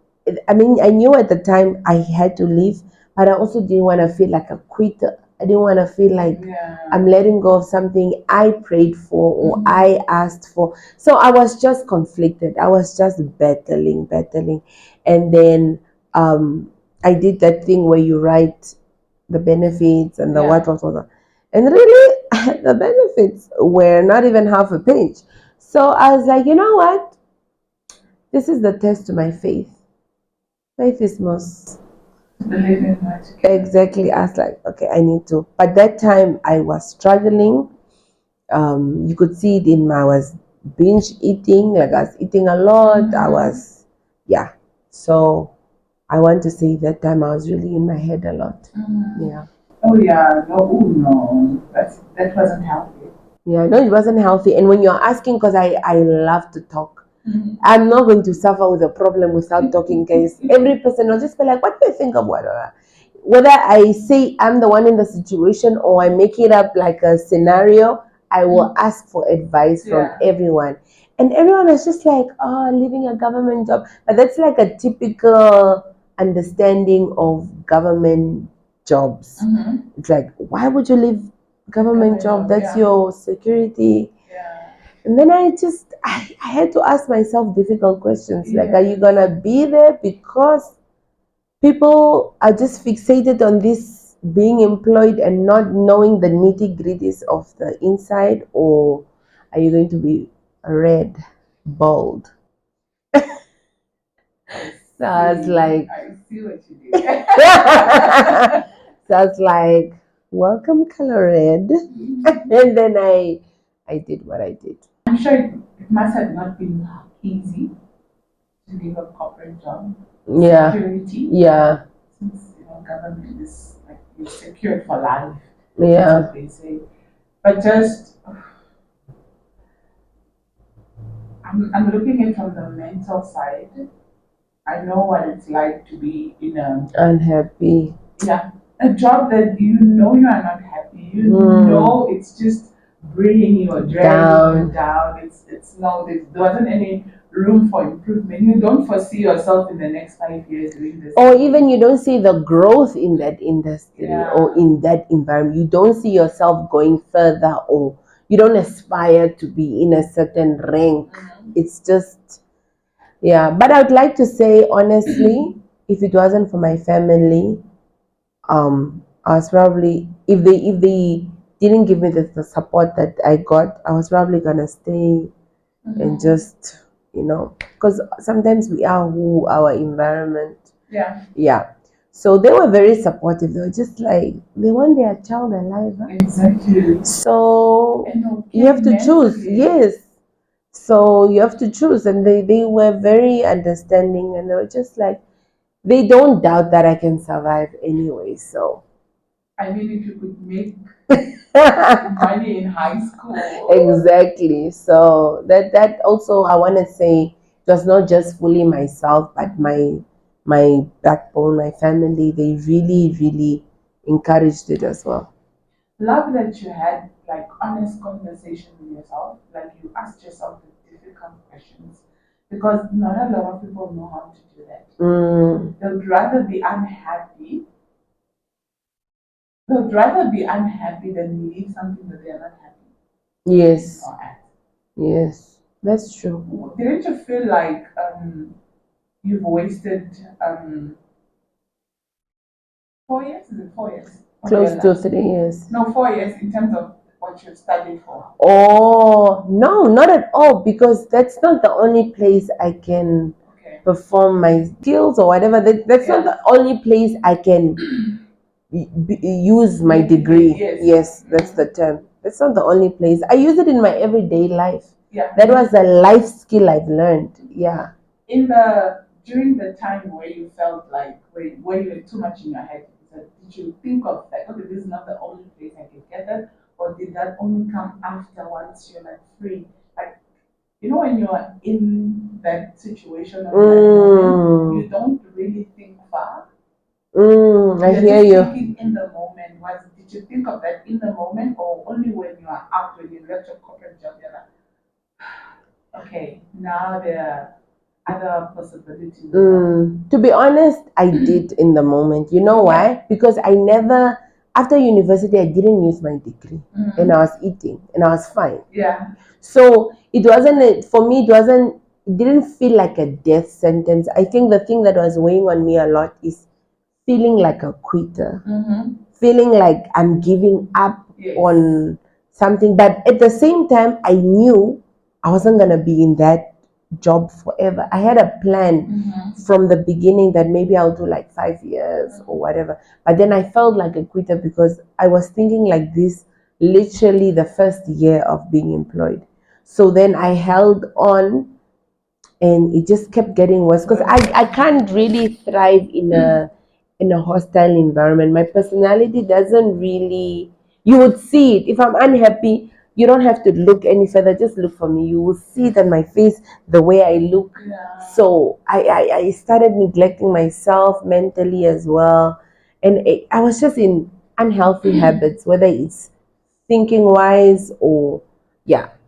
I knew at the time I had to leave, but I also didn't want to feel like a quitter. I didn't want to feel like I'm letting go of something I prayed for or I asked for. So I was just conflicted. I was just battling. And then I did that thing where you write the benefits and the what. And really, the benefits were not even half a page. So I was like, you know what? This is the test to my faith. Faith is most. Believe in magic. Exactly. I was like, okay, I need to. But that time I was struggling. You could see it in my, I was binge eating, like I was eating a lot. I was, yeah. So I want to say that time I was really in my head a lot. Yeah. Oh yeah, no, oh no, that wasn't healthy. Yeah, no, it wasn't healthy. And when you're asking, because I love to talk, I'm not going to suffer with a problem without talking, guys. Every person will just be like, what do you think of whatever? Whether I say I'm the one in the situation or I make it up like a scenario, I will ask for advice from everyone. And everyone is just like, oh, leaving a government job. But that's like a typical understanding of government jobs. It's like, why would you leave government job? That's your security. And then I had to ask myself difficult questions like, are you gonna be there because people are just fixated on this being employed and not knowing the nitty gritties of the inside, or are you going to be red, bold? So I was like, I see what you did. so I was like, welcome color red. And then I did what I did. I'm sure it must have not been easy to leave a corporate job. Yeah. Security. Yeah. Since government is like you're secured for life. Yeah. That's what they say. But just I'm looking at it from the mental side. I know what it's like to be in a Unhappy. a job that you know you are not happy. You know it's just bringing you or dragging you down. It's no there wasn't any room for improvement. You don't foresee yourself in the next 5 years doing this. Or even you don't see the growth in that industry or in that environment. You don't see yourself going further, or you don't aspire to be in a certain rank. It's just, yeah. But I would like to say honestly, if it wasn't for my family, I was probably, if they didn't give me the support that I got, I was probably gonna stay and just, because sometimes we are who our environment. Yeah. So they were very supportive. They were just like, they want their child alive. Huh? Exactly. So And you have to choose. mentally. Yes. So you have to choose. And they were very understanding, and they were just like, they don't doubt that I can survive anyway. So I mean, if you could make money in high school. exactly. So that also I want to say it was not just fully myself, but my backbone, my family. They really, really encouraged it as well. Love that you had like honest conversation with yourself, like you asked yourself the difficult questions, because not a lot of people know how to do that. They would rather be unhappy. They would rather be unhappy than leave something that they are not happy. Yes. Or at. Yes, that's true. Didn't you feel like you've wasted 4 years? Is it 4 years? Close to 3 years. No, 4 years in terms of what you've studied for. Oh, no, not at all, because that's not the only place I can perform my skills or whatever. That's not the only place I can use my degree. Yes, that's the term. That's not the only place. I use it in my everyday life. That was a life skill I've learned. Yeah. During the time where you felt like where you were too much in your head, did you think of like, okay, this is not the only place I can get that, or did that only come after once you're like free? Like, when you're in that situation or that moment, you don't really think far. I hear you. Thinking in the moment. Did you think of that in the moment, or only when you are out, when you left your corporate job, you're like, okay, now there are other possibilities? To be honest, I did in the moment. You know why? Because I never, after university, I didn't use my degree, and I was eating, and I was fine. Yeah. So it wasn't, for me, it didn't feel like a death sentence. I think the thing that was weighing on me a lot is feeling like a quitter, feeling like I'm giving up on something. But at the same time, I knew I wasn't going to be in that job forever. I had a plan from the beginning that maybe I'll do like 5 years or whatever. But then I felt like a quitter because I was thinking like this literally the first year of being employed. So then I held on, and it just kept getting worse because I can't really thrive in a hostile environment. My personality doesn't really, you would see it. If I'm unhappy, you don't have to look any further, just look for me. You will see it on my face, the way I look. So I started neglecting myself mentally as well, and I was just in unhealthy habits, whether it's thinking wise or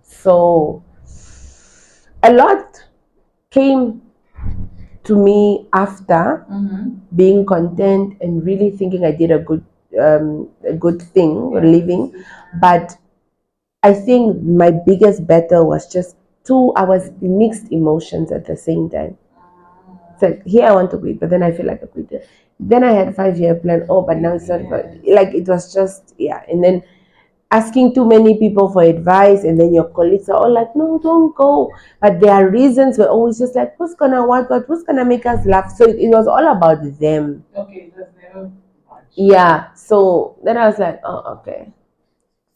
so a lot came to me after being content and really thinking I did a good thing, living. But I think my biggest battle was just I was mixed emotions at the same time. It's like, here I want to quit, but then I feel like a quitter. Then I had 5 year plan. Oh, but now it's not like it was just and then asking too many people for advice, and then your colleagues are all like, no, don't go. But there are reasons. We're always just like, who's gonna what, who's gonna make us laugh? So it was all about them. Okay, it was never much. Yeah. So then I was like, oh, okay.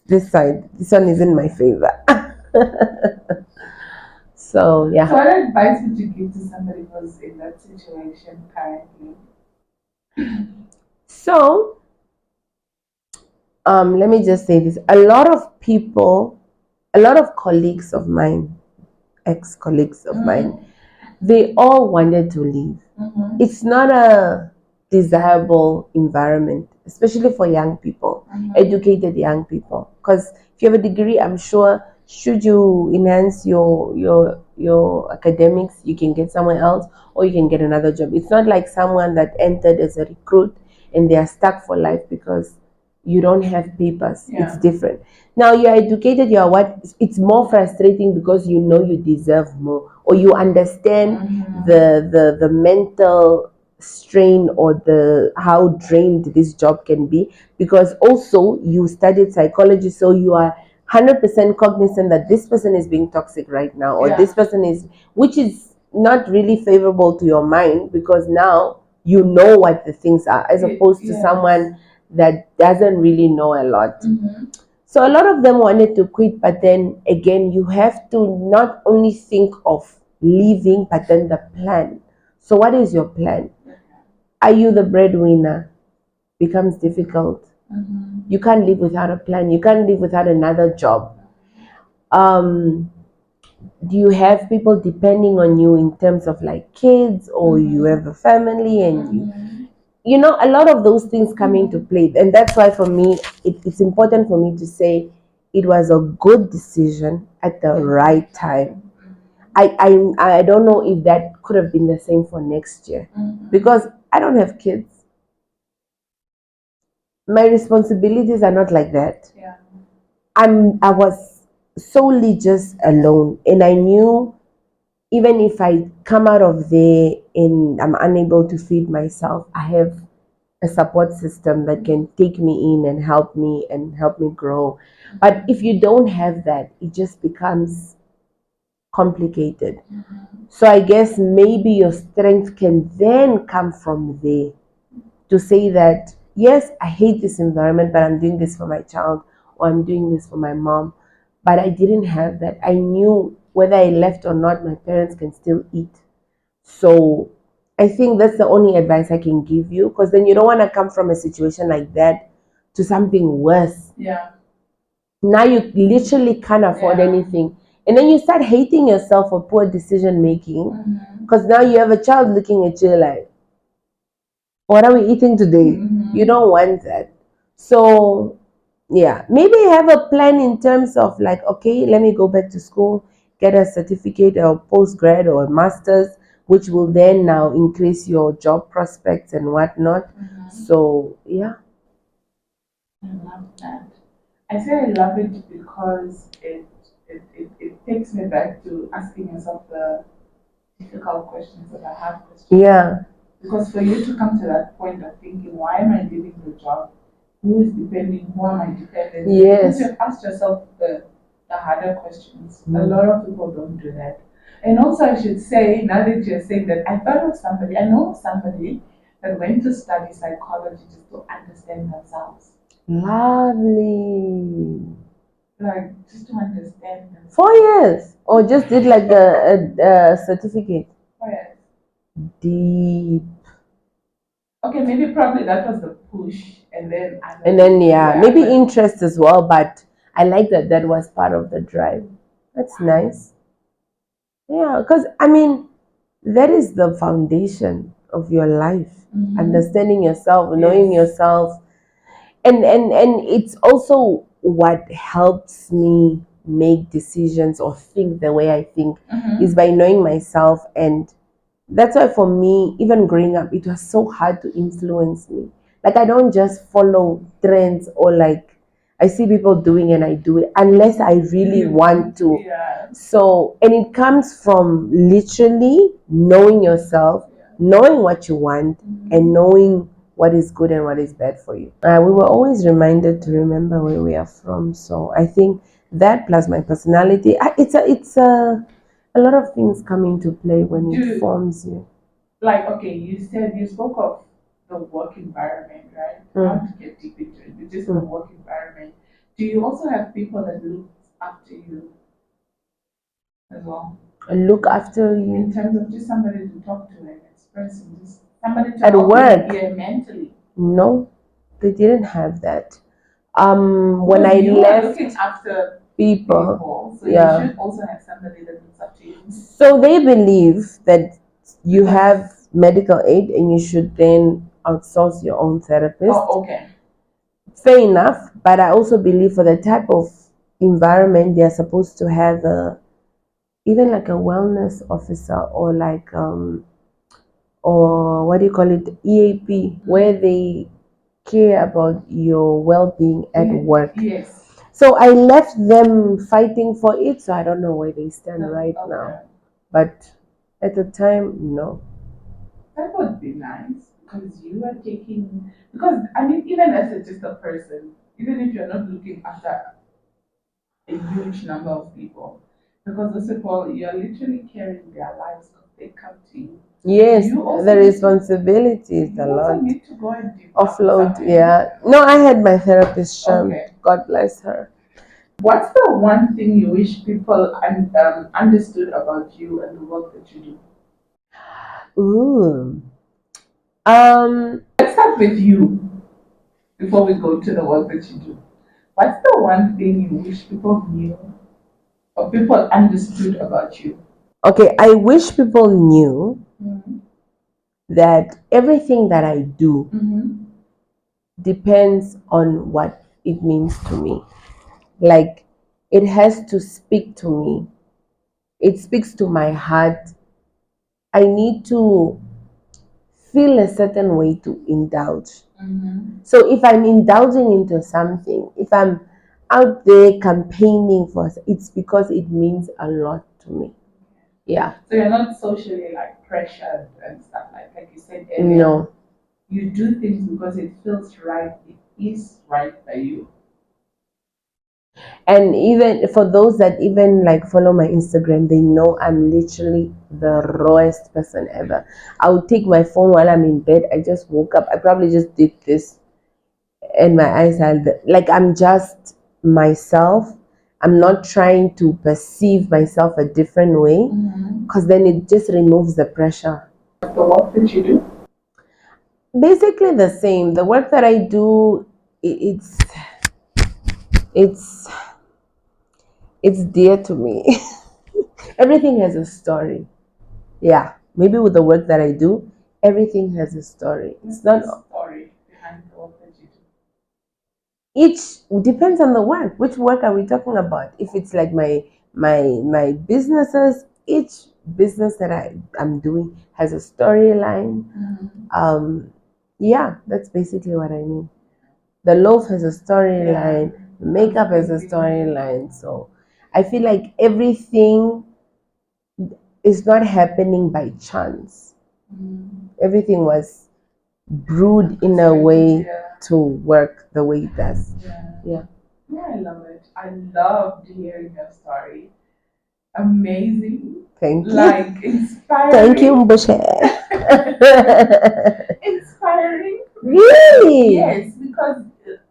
This one is in my favor. So So yeah. what advice would you give to somebody who's in that situation currently? So let me just say this. A lot of people, a lot of colleagues of mine, ex-colleagues of mine, they all wanted to leave. It's not a desirable environment, especially for young people, educated young people. Because if you have a degree, I'm sure should you enhance your academics, you can get somewhere else or you can get another job. It's not like someone that entered as a recruit and they are stuck for life because you don't have papers. It's different. Now you're educated, you're what, it's more frustrating because you know you deserve more or you understand the mental strain or the how drained this job can be, because also you studied psychology, so you are 100% cognizant that this person is being toxic right now, or this person is, which is not really favorable to your mind, because now you know what the things are, as opposed to someone that doesn't really know a lot. So a lot of them wanted to quit, but then again, you have to not only think of leaving, but then the plan. So what is your plan? Are you the breadwinner? Becomes difficult. You can't live without a plan. You can't live without another job. Um, do you have people depending on you in terms of like kids, or you have a family and you know, a lot of those things come into play. And that's why for me, it's important for me to say it was a good decision at the right time. I don't know if that could have been the same for next year, because I don't have kids. My responsibilities are not like that. I was solely just alone, and I knew even if I come out of there and I'm unable to feed myself, I have a support system that can take me in and help me grow. But if you don't have that, it just becomes complicated. So I guess maybe your strength can then come from there, to say that yes, I hate this environment, but I'm doing this for my child, or I'm doing this for my mom. But I didn't have that. I knew whether I left or not, my parents can still eat. So I think that's the only advice I can give you, because then you don't want to come from a situation like that to something worse. Now you literally can't afford anything. And then you start hating yourself for poor decision making, because now you have a child looking at you like, what are we eating today? You don't want that. So yeah, maybe have a plan in terms of like, okay, let me go back to school, get a certificate or post grad or a master's, which will then now increase your job prospects and whatnot. So yeah. I love that. I say I love it because it takes me back to asking yourself the difficult questions, or the hard questions. Yeah. Because for you to come to that point of thinking, why am I leaving the job? Who is depending? Who am I dependent on? Yes. Because you've asked yourself the harder questions. A lot of people don't do that. And also, I should say, now that you're saying that, I thought of somebody, I know of somebody that went to study psychology just to understand themselves. Lovely. Like, just to understand themselves. 4 years. Or just did like a certificate. Oh, yes. Deep. Okay, maybe probably that was the push, and then And then maybe but interest as well, but I like that that was part of the drive. That's nice. Yeah, because I mean, that is the foundation of your life. Understanding yourself, knowing yourself, and it's also what helps me make decisions or think the way I think, is by knowing myself. And that's why for me, even growing up, it was so hard to influence me. Like I don't just follow trends, or like I see people doing and I do it unless I really want to. So, and it comes from literally knowing yourself, knowing what you want, and knowing what is good and what is bad for you. We were always reminded to remember where we are from. So I think that plus my personality, a lot of things come into play when it forms you. like, okay, you said you spoke of the work environment, right? Not to get deep into it, but just the work environment. Do you also have people that look after you as well? Look after you In terms of just somebody to talk to and express and just somebody to at help work. you, yeah, mentally. No, they didn't have that. When Because I you are left looking after people, so yeah. you should also have somebody that looks after you. So they believe that you have medical aid and you should then outsource your own therapist. Oh, okay. Fair enough, but I also believe for the type of environment they're supposed to have even like a wellness officer or like or what do you call it, EAP, where they care about your well-being at work. Yes. So I left them fighting for it, so I don't know where they stand right now. But at the time, no. That would be nice because you are taking, because I mean, even as just a person, even if you're not looking after a huge number of people, because those people, you're literally carrying their lives because they come to you. Yes, You also the need to- responsibility is a You also lot. need to go and develop Offload, something. yeah. No, I had my therapist, Sham. Okay. God bless her. What's the one thing you wish people understood about you and the work that you do? Ooh. Let's start with you before we go to the work that you do. What's the one thing you wish people knew or people understood about you? Okay, I wish people knew Mm-hmm. that everything that I do Mm-hmm. depends on what it means to me. Like, it has to speak to me, it speaks to my heart. I need to feel a certain way to indulge. Mm-hmm. So if I'm indulging into something, if I'm out there campaigning for, it's because it means a lot to me. Yeah. So you're not socially like pressured and stuff like you said earlier. No. You do things because it feels right. It is right by you. And even for those that even like follow my Instagram, they know I'm literally the rawest person ever. I would take my phone while I'm in bed. I just woke up. I probably just did this and my eyes are like, I'm just myself. I'm not trying to perceive myself a different way because then it just removes the pressure. The work that you do? Basically the same. The work that I do, it's it's dear to me. Everything has a story. Yeah, maybe with the work that I do, everything has a story. It's not the story behind the work that you do. each depends on the work. Which work are we talking about? If it's like my businesses, each business that I'm doing has a storyline. Yeah, that's basically what I mean. The loaf has a storyline, makeup has a storyline. So I feel like everything is not happening by chance. Everything was brewed in a way to work the way it does. Yeah. Yeah, I love it. I loved hearing your story. Amazing. Thank you. Like inspiring. Thank you, Mboshe. Inspiring. Really? Yes, because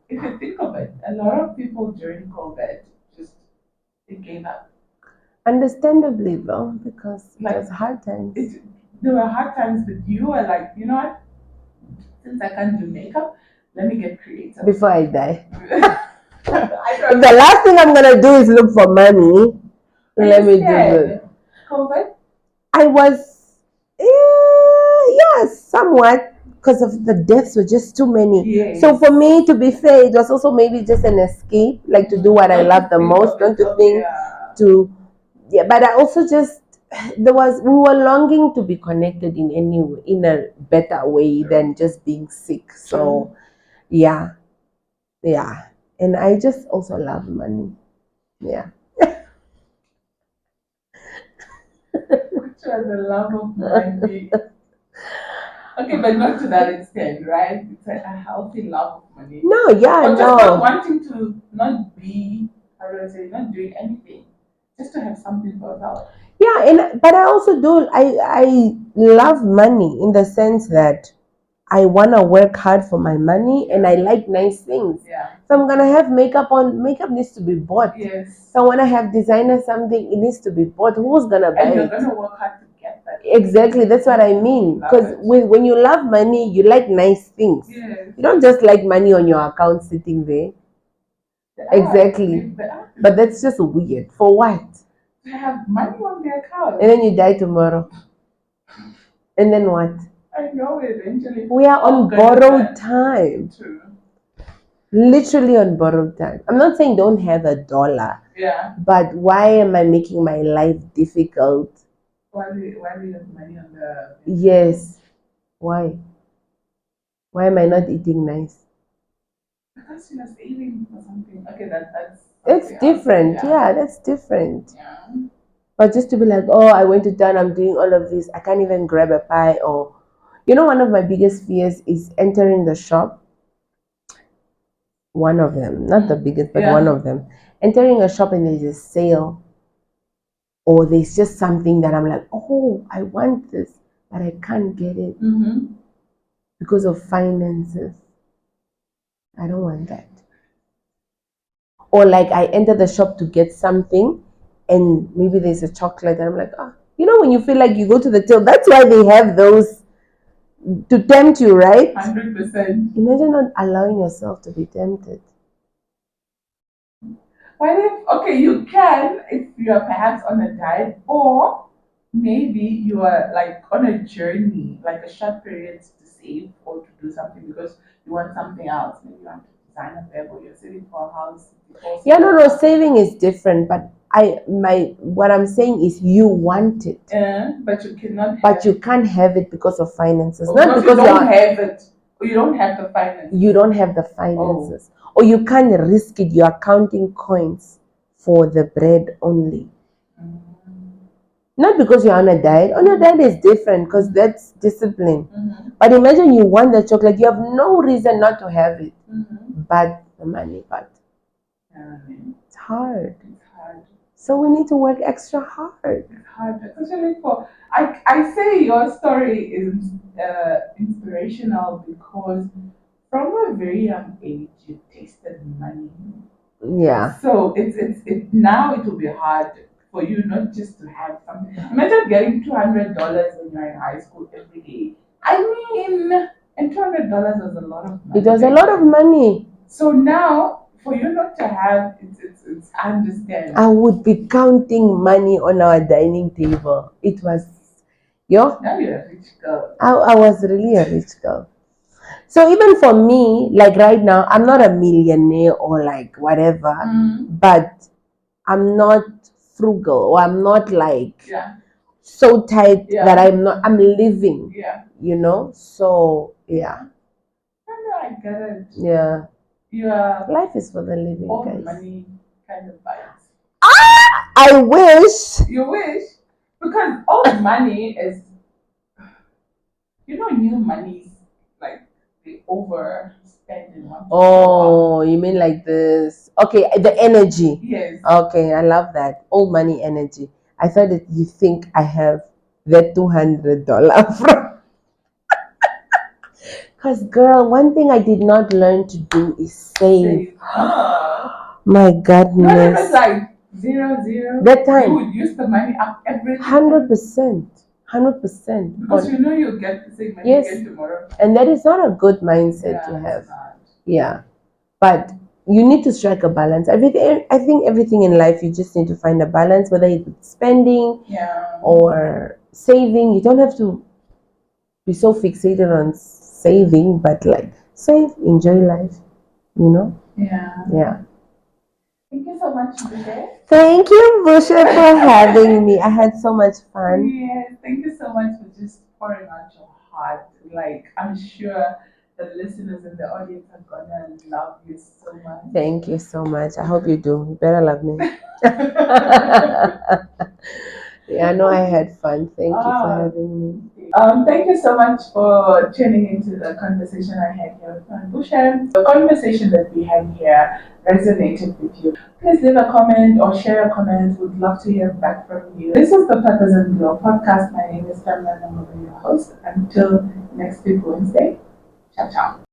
if you think of it, a lot of people during COVID just they gave up. Understandably, though, because it Like was hard times. There were hard times, but you were like, you know what? Since I can't do makeup, let me get creative. Before I die. If the last thing I'm gonna do is look for money, let me do this. COVID? I was, yes, somewhat, because of the deaths were just too many. Yes. So for me, to be fair, it was also maybe just an escape, like to do what I love the most, don't to think to, yeah. But I also just we were longing to be connected in a better way than just being sick. So yeah, yeah, and I just also love money. Yeah. Which was the love of money. Okay, but not to that extent, right? It's a healthy love of money. No, yeah, or just no. not wanting to not be, how do I say, not doing anything, just to have something for yourself. Yeah, and but I also do. I love money in the sense that I want to work hard for my money and I like nice things. Yeah. If I'm going to have makeup on, makeup needs to be bought. Yes. If I want to have designer something, it needs to be bought. Who's going to buy And you're it? going to work hard to get that. Exactly, that's what I mean. Because when you love money, you like nice things. Yes. You don't just like money on your account sitting there. Exactly. But that's just weird. For what? To have money on their account. And then you die tomorrow. And then what? I know eventually. We are on borrowed time. True. Literally on borrowed time. I'm not saying don't have a dollar. Yeah. But why am I making my life difficult? Why do you have money on the... Yes. Why? Why am I not eating nice? Because you're saving for something. Okay, that's... It's different. Yeah, that's different. Yeah. But just to be like, oh, I went to town, I'm doing all of this, I can't even grab a pie. Or, you know, one of my biggest fears is entering the shop. One of them, not the biggest, but one of them. Entering a shop and there's a sale, or there's just something that I'm like, oh, I want this, but I can't get it because of finances. I don't want that. Or like I enter the shop to get something and maybe there's a chocolate and I'm like, you know, when you feel like you go to the till, that's why they have those to tempt you, right? 100%. Imagine not allowing yourself to be tempted. Okay, you can if you are perhaps on a diet, or maybe you are like on a journey, like a short period to save or to do something because you want something else. Maybe you want to design a bed or you're saving for a house. Yeah, no, saving is different, but what I'm saying is you want it. But you cannot. But you can't have it because of finances. Not because you don't have it. Or you don't have the finances. You don't have the finances. Or you can't risk it. You are counting coins for the bread only. Not because you're on a diet. On a diet is different because that's discipline. But imagine you want the chocolate. You have no reason not to have it. But the money, it's hard. It's hard. So we need to work extra hard. It's hard, especially for... I say your story is inspirational because from a very young age you tasted money. Yeah. So now it will be hard for you not just to have something. Imagine getting $200 when you're in high school every day. I mean, and $200 was a lot of money. It was a lot of money. So now, for you not to have, it's I understand. I would be counting money on our dining table. It was, Now you're a rich girl. I was really a rich girl. So even for me, like right now, I'm not a millionaire or like whatever, but I'm not frugal or I'm not like so tight that I'm living. Yeah. You know? So yeah. I get it. Yeah. Life is for the living, all guys. Money kind of vibes. I wish. You wish? Because old money is, new money is like they overspend in one. Oh, you mean like this? Okay, the energy. Yes. Okay, I love that. Old money energy. I thought that you think I have that $200 from. Because, girl, one thing I did not learn to do is save. My goodness. Not even like 0. That time. You would use the money up everything. 100%. 100%. Because you'll get the same money again tomorrow. And that is not a good mindset to have. Yeah. But you need to strike a balance. I think everything in life, you just need to find a balance, whether it's spending or saving. You don't have to be so fixated on saving, but like save, enjoy life, Yeah. Thank you so much, Bushe. Thank you, Bushe, for having me. I had so much fun. Yes, thank you so much for just pouring out your heart. Like, I'm sure the listeners in the audience are gonna love you so much. Thank you so much. I hope you do. You better love me. Yeah, I know I had fun. Thank you for having me. Thank you so much for tuning into the conversation I had here with Bushe. The conversation that we had here resonated with you. Please leave a comment or share a comment. We'd love to hear back from you. This is the Purpose and Glow podcast. My name is Pamela, and I'm your host. Until next week, Wednesday. Ciao, ciao.